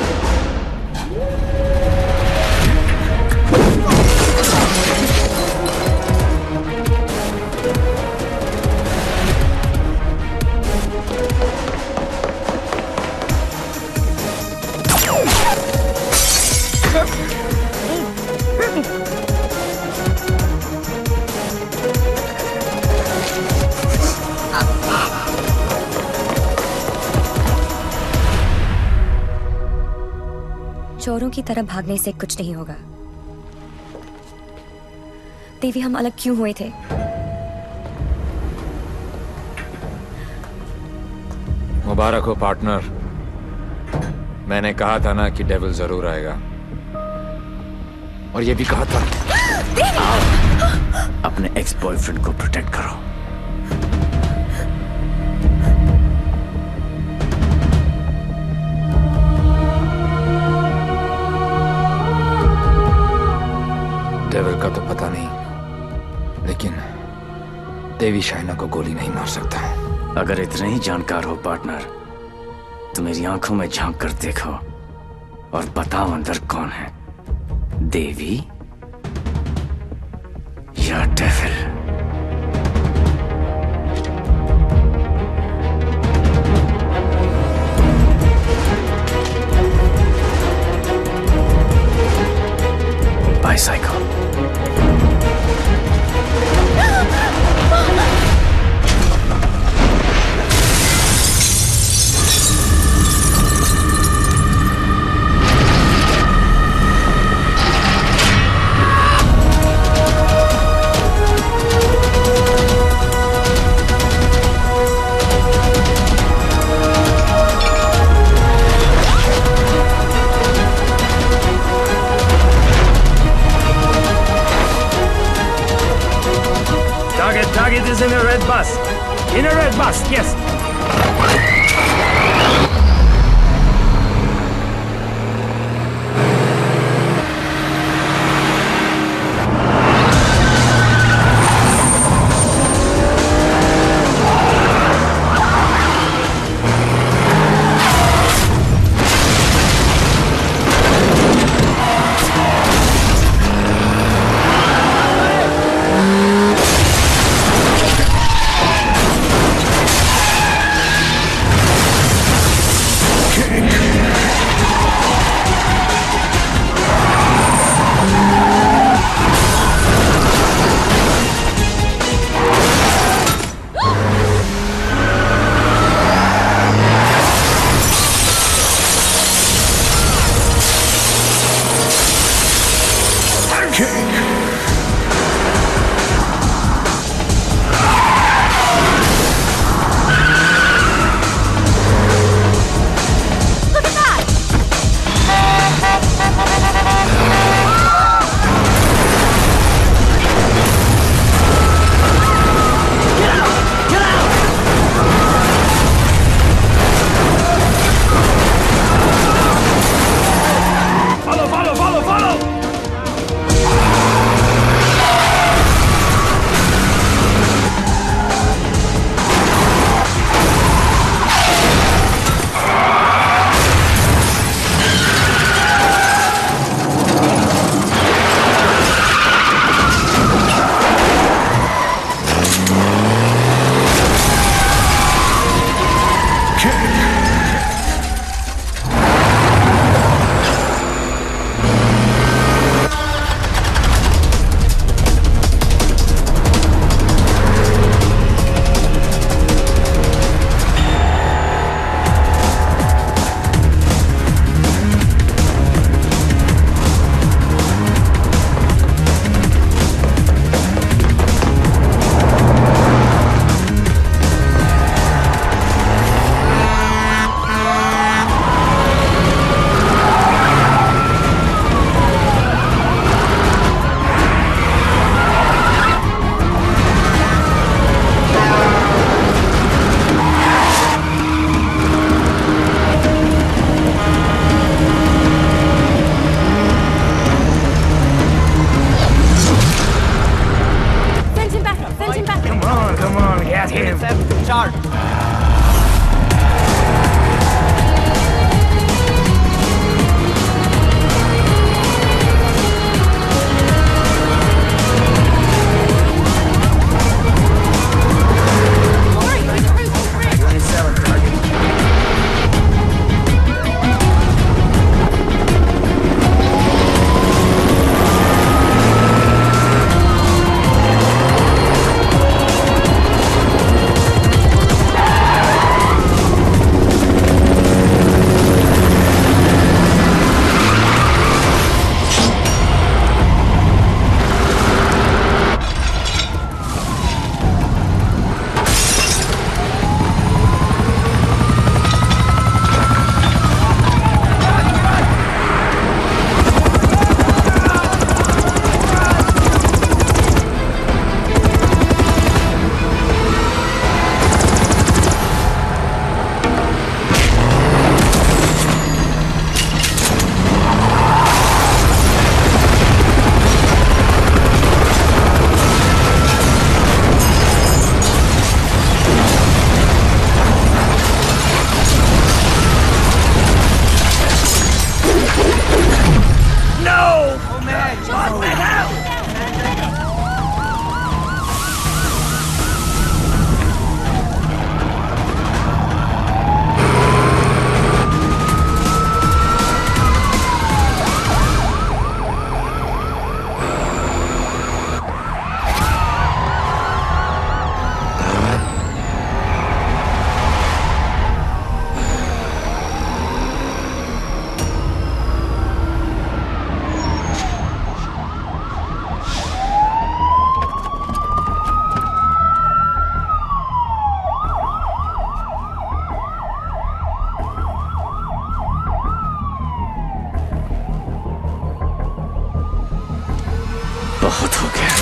चोरों की तरह भागने से कुछ नहीं होगा। देवी, हम अलग क्यों हुए थे? मुबारक हो पार्टनर। मैंने कहा था ना कि डेविल जरूर आएगा, और ये भी कहा था। अपने एक्स बॉयफ्रेंड को प्रोटेक्ट करो। डेविल का तो पता नहीं, लेकिन देवी शाइना को गोली नहीं मार सकता। अगर इतने ही जानकार हो पार्टनर, तो मेरी आंखों में झांक कर देखो और बताओ अंदर कौन है, देवी या devil? Psycho. Target is in a red bus. In a red bus, yes. Start. बहुत हो गया।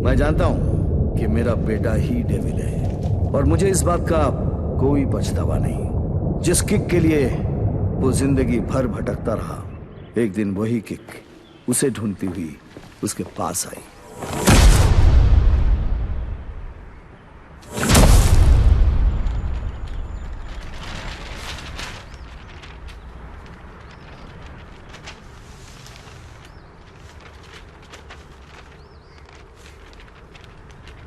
मैं जानता हूं कि मेरा बेटा ही डेविल है और मुझे इस बात का कोई पछतावा नहीं। जिस किक के लिए वो जिंदगी भर भटकता रहा, एक दिन वही किक उसे ढूंढती हुई उसके पास आई।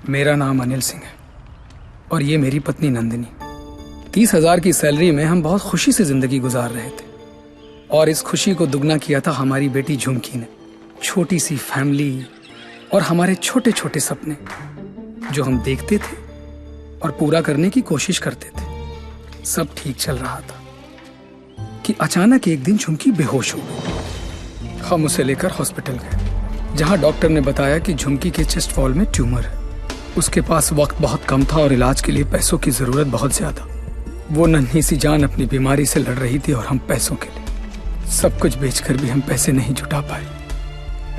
मेरा नाम अनिल सिंह है और ये मेरी पत्नी नंदिनी। 30,000 की सैलरी में हम बहुत खुशी से जिंदगी गुजार रहे थे और इस खुशी को दुगना किया था हमारी बेटी झुमकी ने। छोटी सी फैमिली और हमारे छोटे छोटे सपने जो हम देखते थे और पूरा करने की कोशिश करते थे। सब ठीक चल रहा था कि अचानक एक दिन झुमकी बेहोश हो गई। हम उसे लेकर हॉस्पिटल गए जहां डॉक्टर ने बताया कि झुमकी के चेस्ट वॉल में ट्यूमर है। उसके पास वक्त बहुत कम था और इलाज के लिए पैसों की जरूरत बहुत ज्यादा। वो नन्ही सी जान अपनी बीमारी से लड़ रही थी और हम पैसों के लिए सब कुछ बेचकर भी हम पैसे नहीं जुटा पाए।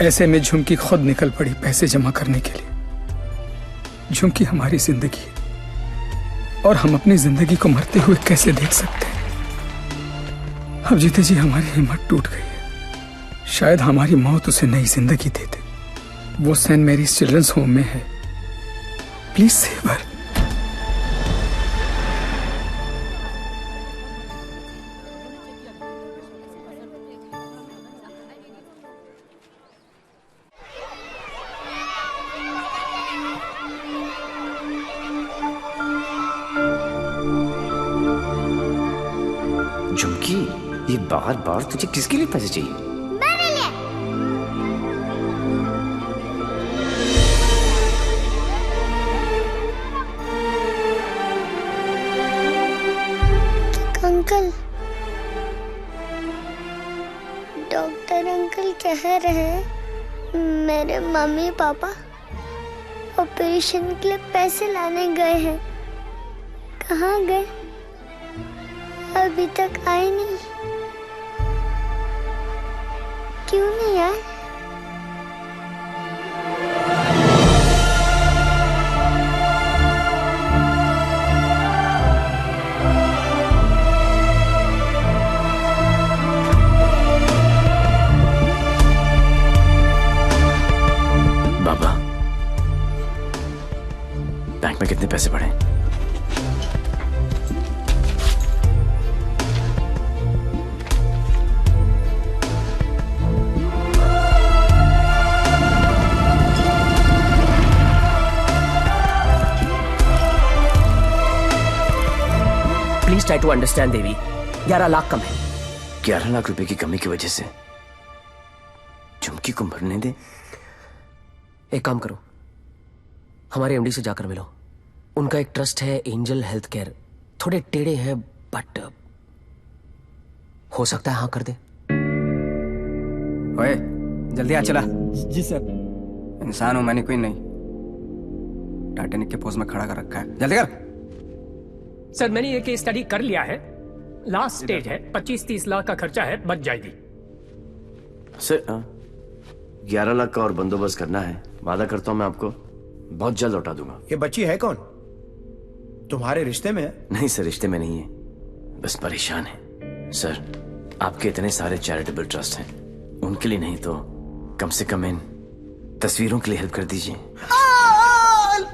ऐसे में झुमकी खुद निकल पड़ी पैसे जमा करने के लिए। झुमकी हमारी जिंदगी है और हम अपनी जिंदगी को मरते हुए कैसे देख सकते हैं। अब जीते जी हमारी हिम्मत टूट गई है। शायद हमारी मौत उसे नई जिंदगी दे दे। वो सेंट मैरीज चिल्ड्रंस होम में है। Please save her. झुमकी, ये बार बार तुझे किसके लिए पैसे चाहिए? अंकल, डॉक्टर अंकल कह रहे हैं मेरे मम्मी पापा ऑपरेशन के लिए पैसे लाने गए हैं। कहाँ गए? अभी तक आए नहीं। क्यों नहीं आए? बाबा, बैंक में कितने पैसे पड़े? प्लीज ट्राई टू अंडरस्टैंड देवी, 11 लाख कम है। 11 लाख रुपए की कमी की वजह से चुमकी को मरने दे? एक काम करो, हमारे एमडी से जाकर मिलो। उनका एक ट्रस्ट है एंजल हेल्थ केयर, थोड़े टेढ़े हैं बट हो सकता है हाँ कर दे। ओए जल्दी आ चला। जी सर। इंसान हूं मैंने, कोई नहीं। टाइटैनिक के पोज में खड़ा कर रखा है, जल्दी कर। सर मैंने ये केस स्टडी कर लिया है, लास्ट स्टेज है, 25-30 लाख का खर्चा है, बच जाएगी। सर 11 लाख का और बंदोबस्त करना है, वादा करता हूं मैं आपको बहुत जल्द लौटा दूंगा। ये बच्ची है कौन? तुम्हारे रिश्ते में है? नहीं सर, रिश्ते में नहीं है, बस परेशान है। सर आपके इतने सारे चैरिटेबल ट्रस्ट हैं, उनके लिए नहीं तो कम से कम इन तस्वीरों के लिए हेल्प कर दीजिए।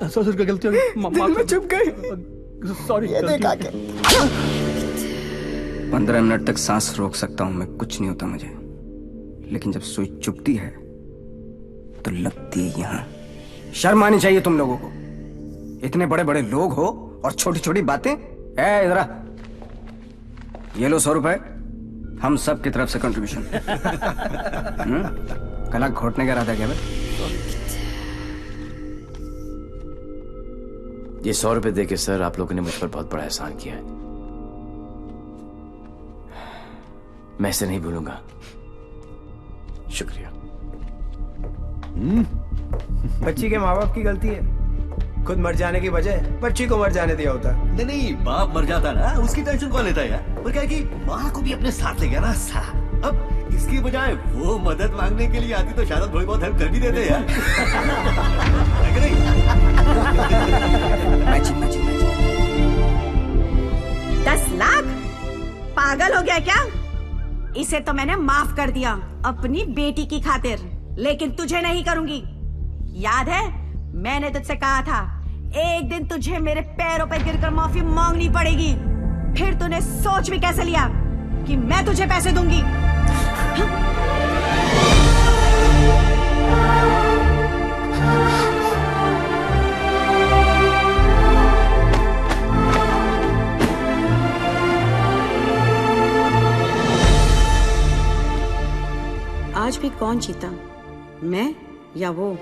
सर क्या गलती हो गई? दिल में चुप गई। सॉरी। 15 मिनट तक सांस रोक सकता हूं मैं, कुछ नहीं होता मुझे, लेकिन जब सुई चुपती है तो लगती है यहां। शर्म आनी चाहिए तुम लोगों को। इतने बड़े बड़े लोग हो और छोटी छोटी बातें। ए इधर आ, ये लो 100 रुपए, हम सब की तरफ से कंट्रीब्यूशन। कला घोटने का इरादा क्या भाई? ये 100 रुपए देके सर आप लोगों ने मुझ पर बहुत बड़ा एहसान किया है, मैं इसे नहीं भूलूंगा। शुक्रिया। बच्ची के माँ बाप की गलती है, खुद मर जाने की बजाय बच्ची को मर जाने दिया होता। नहीं नहीं, बाप मर जाता ना उसकी टेंशन कौन लेता है यार? और क्या है कि माँ को भी अपने साथ ले गया ना साला। अब इसकी बजाय वो मदद मांगने के लिए आती तो शायद थोड़ी बहुत हेल्प कर भी देते यार। है कि नहीं? 10 लाख? पागल हो गया क्या? इसे तो मैंने माफ कर दिया अपनी बेटी की खातिर, लेकिन तुझे नहीं करूंगी। याद है मैंने तुझसे कहा था एक दिन तुझे मेरे पैरों पर गिरकर माफी मांगनी पड़ेगी। फिर तूने सोच भी कैसे लिया कि मैं तुझे पैसे दूंगी? आज भी कौन जीता, मैं या वो?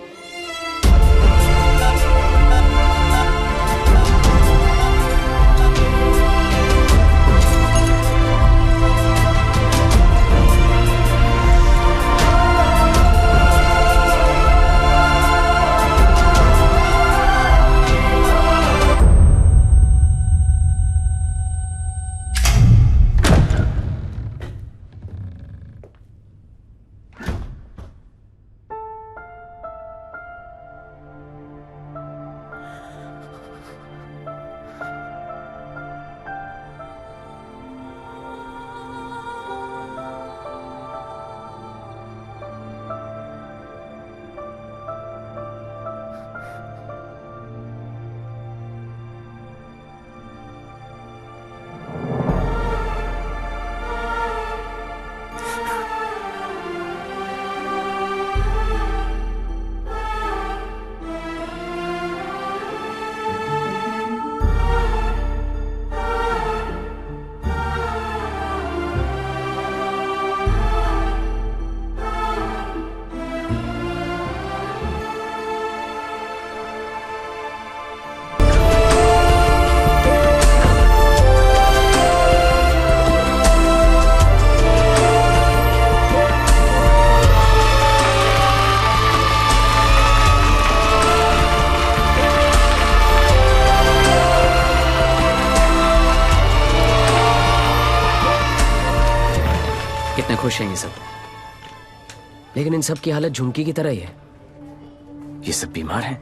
कितने खुश हैं ये सब, लेकिन इन सब की हालत झुमकी की तरह ही है। ये सब बीमार हैं।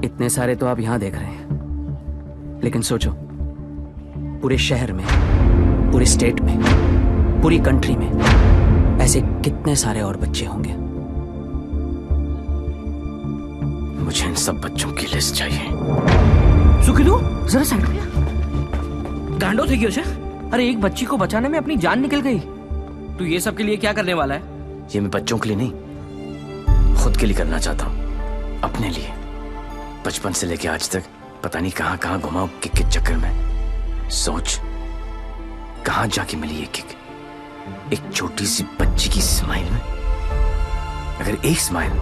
इतने सारे तो आप यहां देख रहे हैं, लेकिन सोचो पूरे शहर में, पूरे स्टेट में, पूरी कंट्री में ऐसे कितने सारे और बच्चे होंगे। मुझे इन सब बच्चों की लिस्ट चाहिए। सुखिलू जरा साइड में गांडो थी क्यों? अरे एक बच्ची को बचाने में अपनी जान निकल गई। तू ये सब के लिए क्या करने वाला है? ये मैं बच्चों के लिए नहीं, खुद के लिए करना चाहता हूँ, अपने लिए। बचपन से लेके आज तक पता नहीं कहां कहां घुमा किक के चक्कर में। सोच कहां जाके मिली ये किक, एक छोटी सी बच्ची की स्माइल में। अगर एक स्माइल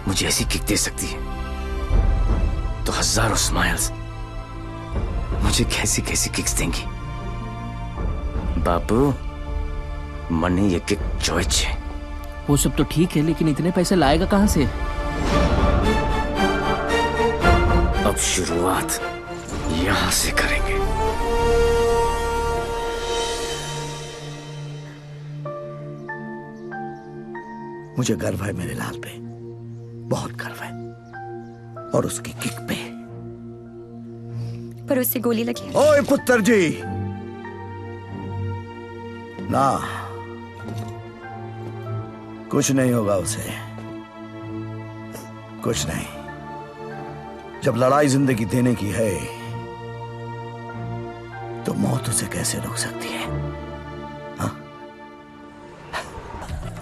मुझे ऐसी किक दे सकती है तो हजारों स्माइल्स मुझे कैसी कैसी किक्स देंगी। बापू मने ये किक चॉइस है। वो सब तो ठीक है, लेकिन इतने पैसे लाएगा कहां से? अब शुरुआत यहां से करेंगे। मुझे गर्व है मेरे लाल पे, बहुत गर्व है, और उसकी किक पे। पर उससे गोली लगी। ओए पुत्र जी, ना कुछ नहीं होगा उसे, कुछ नहीं। जब लड़ाई जिंदगी देने की है तो मौत उसे कैसे रोक सकती है? हा?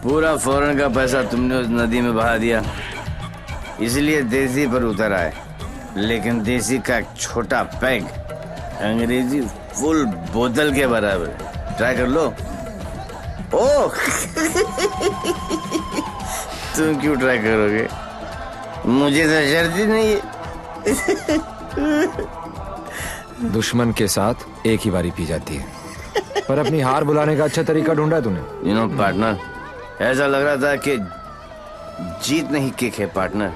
पूरा फौरन का पैसा तुमने उस नदी में बहा दिया, इसलिए देसी पर उतर आए। लेकिन देसी का एक छोटा पैग अंग्रेजी फुल बोतल के बराबर है। ट्राई कर लो। ओह तुम क्यों ट्राई करोगे? मुझे तो शर्त ही नहीं है। दुश्मन के साथ एक ही बारी पी जाती है, पर अपनी हार बुलाने का अच्छा तरीका ढूंढा तूने। यू नो पार्टनर, ऐसा लग रहा था कि जीत नहीं किक है पार्टनर,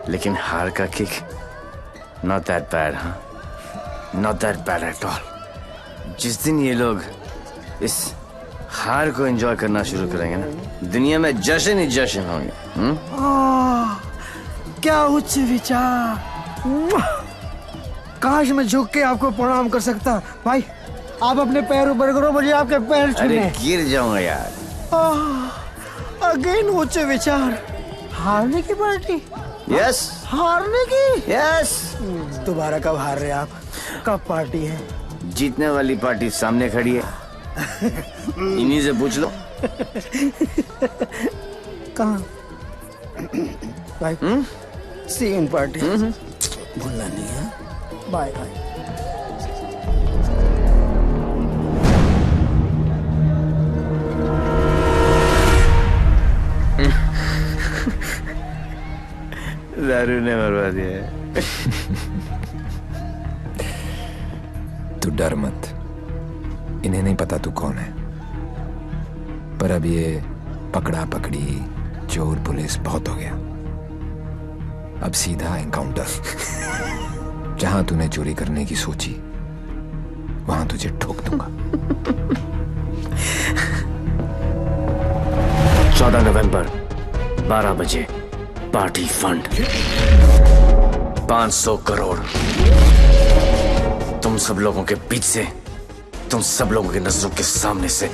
लेकिन हार का किक नॉट दैट बैड। हाँ, not that bad at all. जिस दिन ये लोग इस हार को एंजॉय करना शुरू करेंगे ना, दुनिया में जश्न ही जश्न होंगे। क्या उच्च विचार! काश मैं झुक के आपको प्रणाम कर सकता। भाई आप अपने पैर ऊपर करो, मुझे आपके पैर छूने। अरे गिर जाऊंगा यार। अगेन उच्च विचार। हारने की पार्टी? यस। हारने की? यस। दोबारा कब हार रहे आप? कब पार्टी है? जीतने वाली पार्टी सामने खड़ी है, इन्हीं से पूछ लो। कहाँ? भाई सेम पार्टी भूलना नहीं है। Bye bye. दारू ने मरवा दिया है। तू डर मत, इन्हें नहीं पता तू कौन है। पर अब ये पकड़ा पकड़ी, चोर पुलिस बहुत हो गया। अब सीधा एनकाउंटर। जहां तूने चोरी करने की सोची वहां तुझे ठोक दूंगा। 14 नवंबर 12 बजे पार्टी फंड 500 करोड़ तुम सब लोगों के बीच से, तुम सब लोगों की नजरों के सामने से।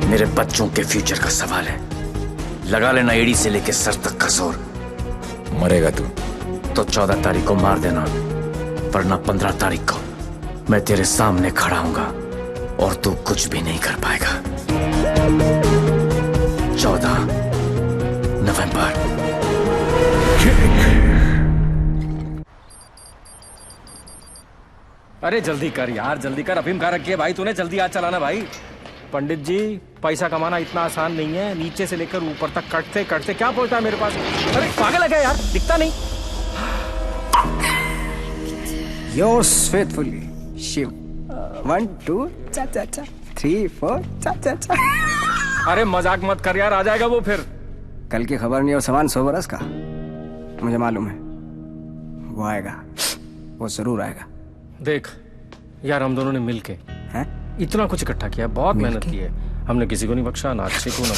मेरे बच्चों के फ्यूचर का सवाल है, लगा लेना एड़ी से लेके सर तक का जोर। मरेगा तू तो 14 तारीख को मार देना, वरना 15 तारीख को मैं तेरे सामने खड़ा हूंगा और तू कुछ भी नहीं कर पाएगा। 14 नवंबर। अरे जल्दी कर यार, जल्दी कर। अफीम खा रखी है भाई तूने, जल्दी आज चलाना भाई। पंडित जी, पैसा कमाना इतना आसान नहीं है। नीचे से लेकर ऊपर तक कटते कटते क्या पहुंचता है मेरे पास। अरे पागल है क्या यार, दिखता नहीं। Yours faithfully, Shiv. 1 2 चा चा चा 3 4 चा चा चा। अरे मजाक मत कर यार, आ जाएगा वो फिर। कल की खबर नहीं और सामान 100 बरस का। मुझे मालूम है वो आएगा, वो जरूर आएगा। देख, यार हम दोनों ने मिलके इतना कुछ इकट्ठा किया, बहुत मेहनत की है हमने, किसी को नहीं बख्शा, ना अच्छे को ना।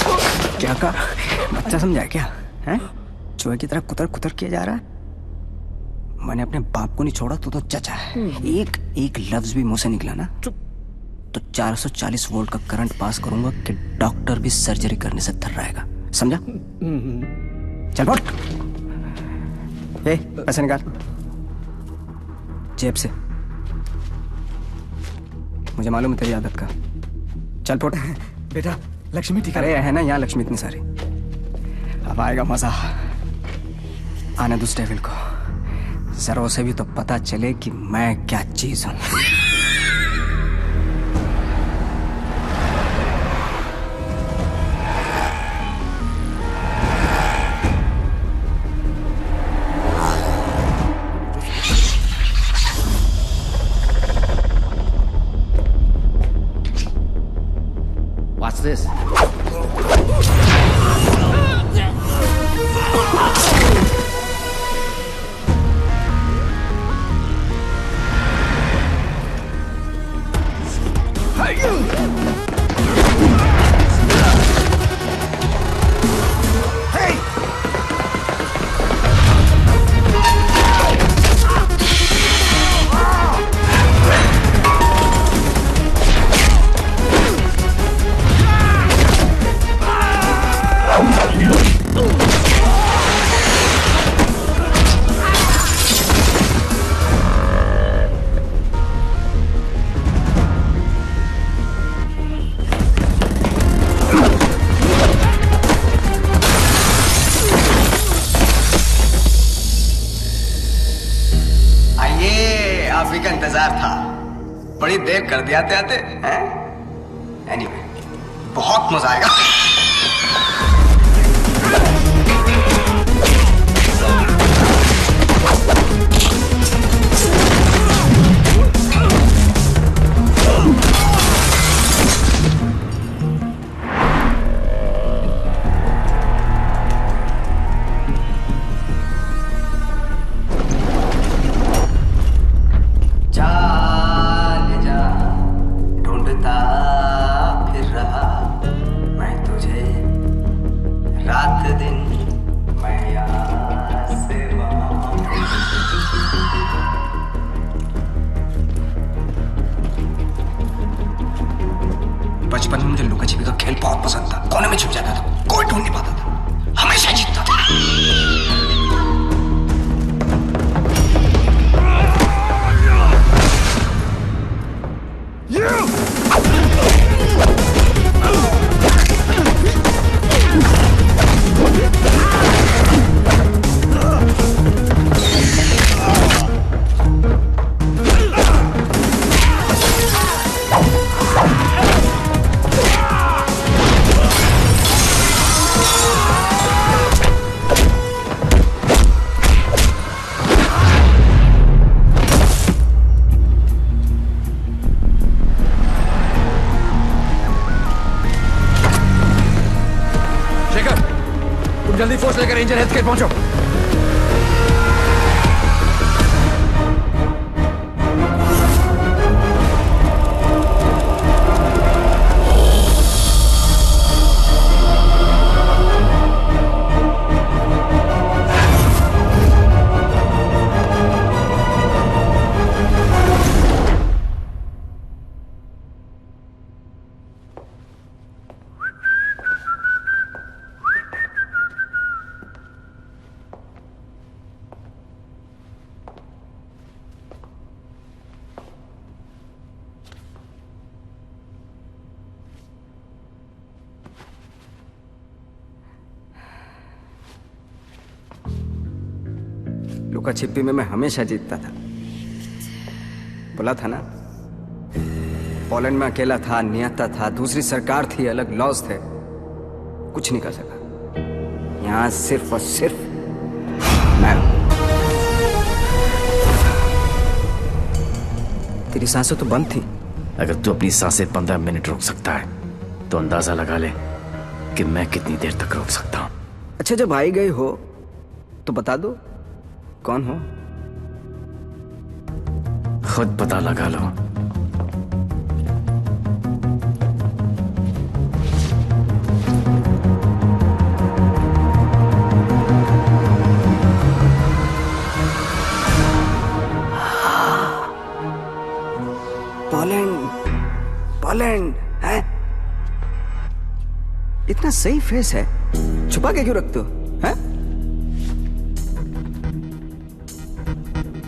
क्या कहा? बच्चा समझा क्या? हैं? चूहे की तरह कुतर कुतर किया जा रहा है। मैंने अपने बाप को नहीं छोड़ा, तो चचा है। एक लफ्ज भी मुंह से निकला ना तो 440 वोल्ट का करंट पास करूंगा कि डॉक्टर भी सर्जरी करने से थर रहेगा, समझा? चल बोल। ए, पैसे निकाल जेब से, मुझे मालूम है तेरी आदत का। चल पोट। बेटा लक्ष्मी ठीक अरे है ना यहाँ लक्ष्मी इतनी सारी, अब आएगा मजा। आने दो डेविल को, जरा उसे भी तो पता चले कि मैं क्या चीज हूं। What's this? बड़ी देर कर दिया आते हैं। एनीवे, बहुत मजा आएगा। बचपन में मुझे लुका छिपी का खेल बहुत पसंद था। कोने में छुप जाता था, कोई ढूंढ नहीं पाता था, हमेशा जीतता था। जल्दी फोर्स लेकर रेंजर हेल्थ केयर पहुंचो। लुका छिपी में मैं हमेशा जीतता था। बोला था ना, पोलैंड में अकेला था, नियता था, दूसरी सरकार थी, अलग लॉज थे, कुछ नहीं कर सका। यहां सिर्फ और सिर्फ मैं। तेरी सांसें तो बंद थी। अगर तू अपनी सांसें 15 मिनट रोक सकता है तो अंदाजा लगा ले कि मैं कितनी देर तक रोक सकता हूं। अच्छा, जब आई गई हो तो बता दो कौन हो। खुद पता लगा लो। सही फेस है, छुपा के क्यों रखते हो? हैं?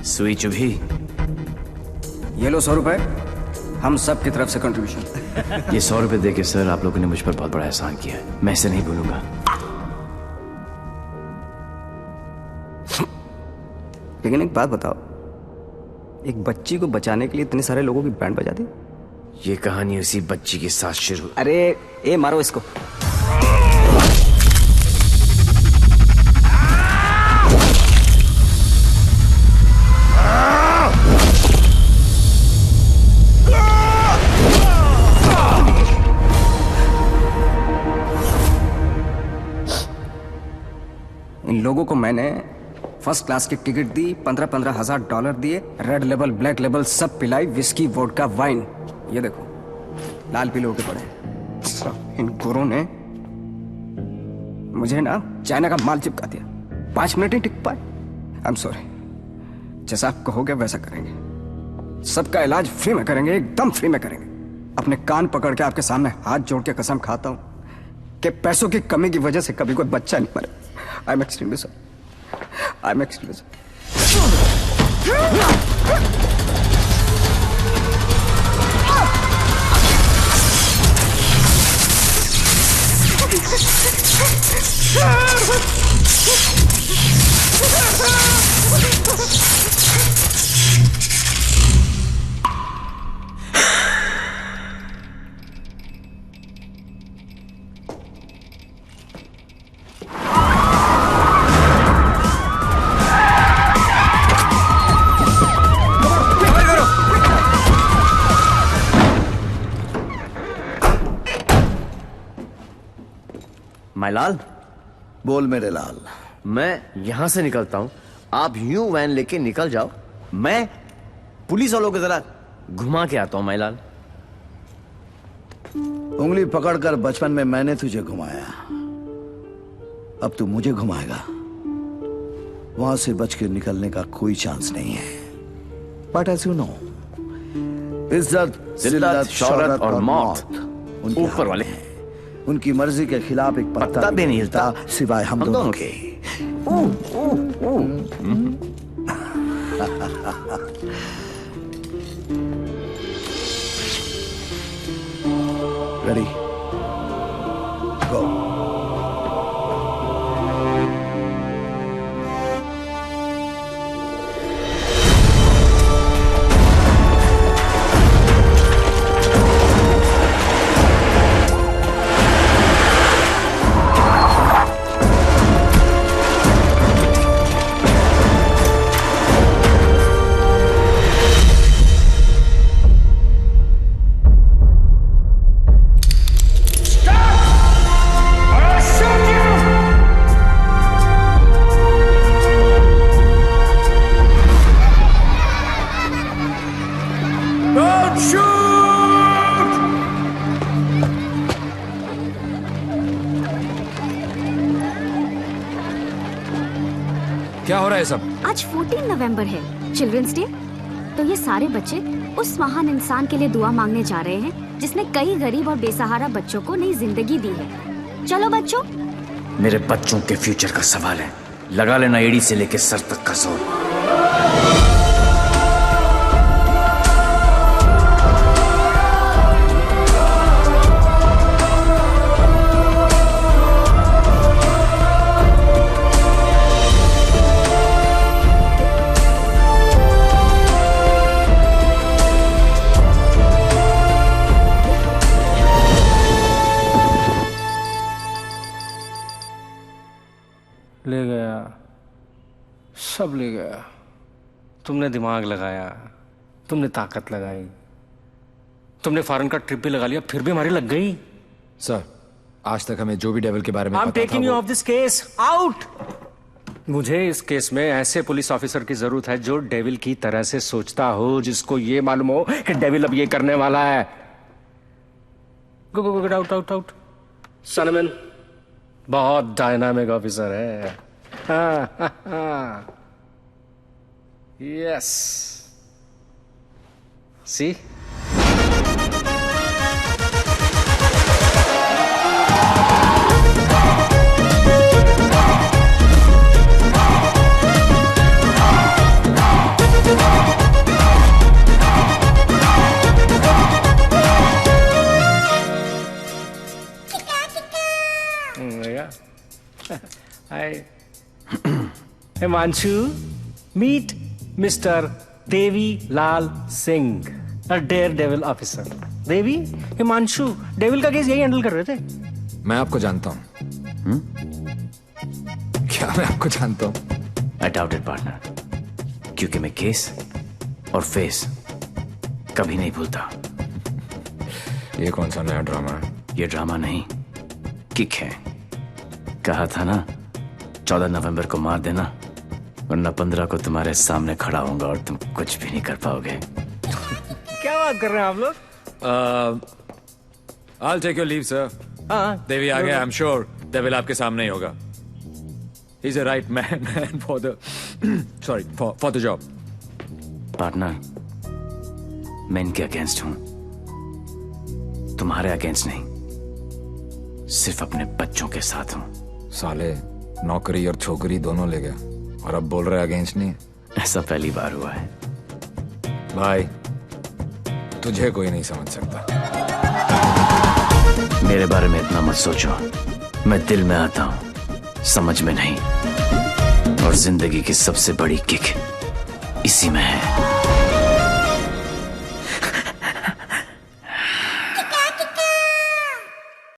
सुई चुभी। ये लो 100 रुपए, हम सब की तरफ से कंट्रीब्यूशन। ये 100 रुपए देके सर आप लोगों ने मुझ पर बहुत बड़ा एहसान किया है, मैं इसे नहीं भूलूंगा। लेकिन एक बात बताओ, एक बच्ची को बचाने के लिए इतने सारे लोगों की बैंड बजा दी? ये कहानी उसी बच्ची के साथ शुरू। अरे ए मारो इसको। इन लोगों को मैंने फर्स्ट क्लास की टिकट दी, 15-15 हजार $15 दिए, रेड लेबल ब्लैक लेबल सब पिलाई, विस्की वोडका वाइन। ये देखो लाल पीले होके पड़े। इन गोरों ने मुझे ना चाइना का माल चिपका दिया, 5 मिनट ही टिक पाए। आई एम सॉरी, जैसा आप कहोगे वैसा करेंगे। सबका इलाज फ्री में करेंगे, एकदम फ्री में करेंगे। अपने कान पकड़ के आपके सामने हाथ जोड़ के कसम खाता हूं कि पैसों की कमी की वजह से कभी कोई बच्चा नहीं मरे। I am extremely sorry, I am extremely sorry. मायलाल, बोल मेरे लाल। मैं यहां से निकलता हूं, आप यूं वैन लेके निकल जाओ, मैं पुलिस वालों को जरा घुमा के आता हूं। मायलाल, उंगली पकड़कर बचपन में मैंने तुझे घुमाया, अब तू मुझे घुमाएगा। वहां से बच के निकलने का कोई चांस नहीं है। बट एज यू नो, इज्जत, जिल्लत, शौहरत और मौत ऊपर वाले हैं। उनकी मर्जी के खिलाफ एक पत्ता भी नहीं हिलता सिवाय हम दोनों के। रेडी, गो। क्या हो रहा है सब? आज 14 नवंबर है, चिल्ड्रंस डे। तो ये सारे बच्चे उस महान इंसान के लिए दुआ मांगने जा रहे हैं जिसने कई गरीब और बेसहारा बच्चों को नई जिंदगी दी है। चलो बच्चों। मेरे बच्चों के फ्यूचर का सवाल है, लगा लेना एड़ी से लेके सर तक का जोर। ले गया, सब ले गया। तुमने दिमाग लगाया, तुमने ताकत लगाई, तुमने फॉरेन का ट्रिप भी लगा लिया, फिर भी हमारी लग गई। सर, आज तक हमें जो भी डेविल के बारे में आई एम पता था taking you of this case out. मुझे इस केस में ऐसे पुलिस ऑफिसर की जरूरत है जो डेविल की तरह से सोचता हो, जिसको ये मालूम हो कि डेविल अब ये करने वाला है। Go go go, out out out. सनमैन बहुत डायनामिक ऑफिसर है। Yes, see Himanshu, meet mister Devi Lal Singh, a dare devil officer. Devi, Himanshu devil का केस यही हैंडल कर रहे थे। मैं आपको जानता हूं। क्या मैं आपको जानता हूं? आई डाउट इट पार्टनर, क्योंकि मैं केस और फेस कभी नहीं भूलता। ये कौन सा नया ड्रामा है? ये ड्रामा नहीं, किक है। कहा था ना 14 नवंबर को मार देना, वरना 15 को तुम्हारे सामने खड़ा होऊंगा और तुम कुछ भी नहीं कर पाओगे। क्या बात कर रहे हैं आप लोग? I'll take your leave, sir. देवी आ गया। I'm sure डेविल आपके सामने ही होगा। He's a right man for the sorry for the job. Partner, मैं इनके अगेंस्ट हूं, तुम्हारे अगेंस्ट नहीं, सिर्फ अपने बच्चों के साथ हूं। साले नौकरी और छोकरी दोनों ले गया और अब बोल रहे अगेंस्ट नहीं। ऐसा पहली बार हुआ है। भाई, तुझे कोई नहीं समझ सकता। मेरे बारे में इतना मत सोचो, मैं दिल में आता हूं, समझ में नहीं। और जिंदगी की सबसे बड़ी किक इसी में है।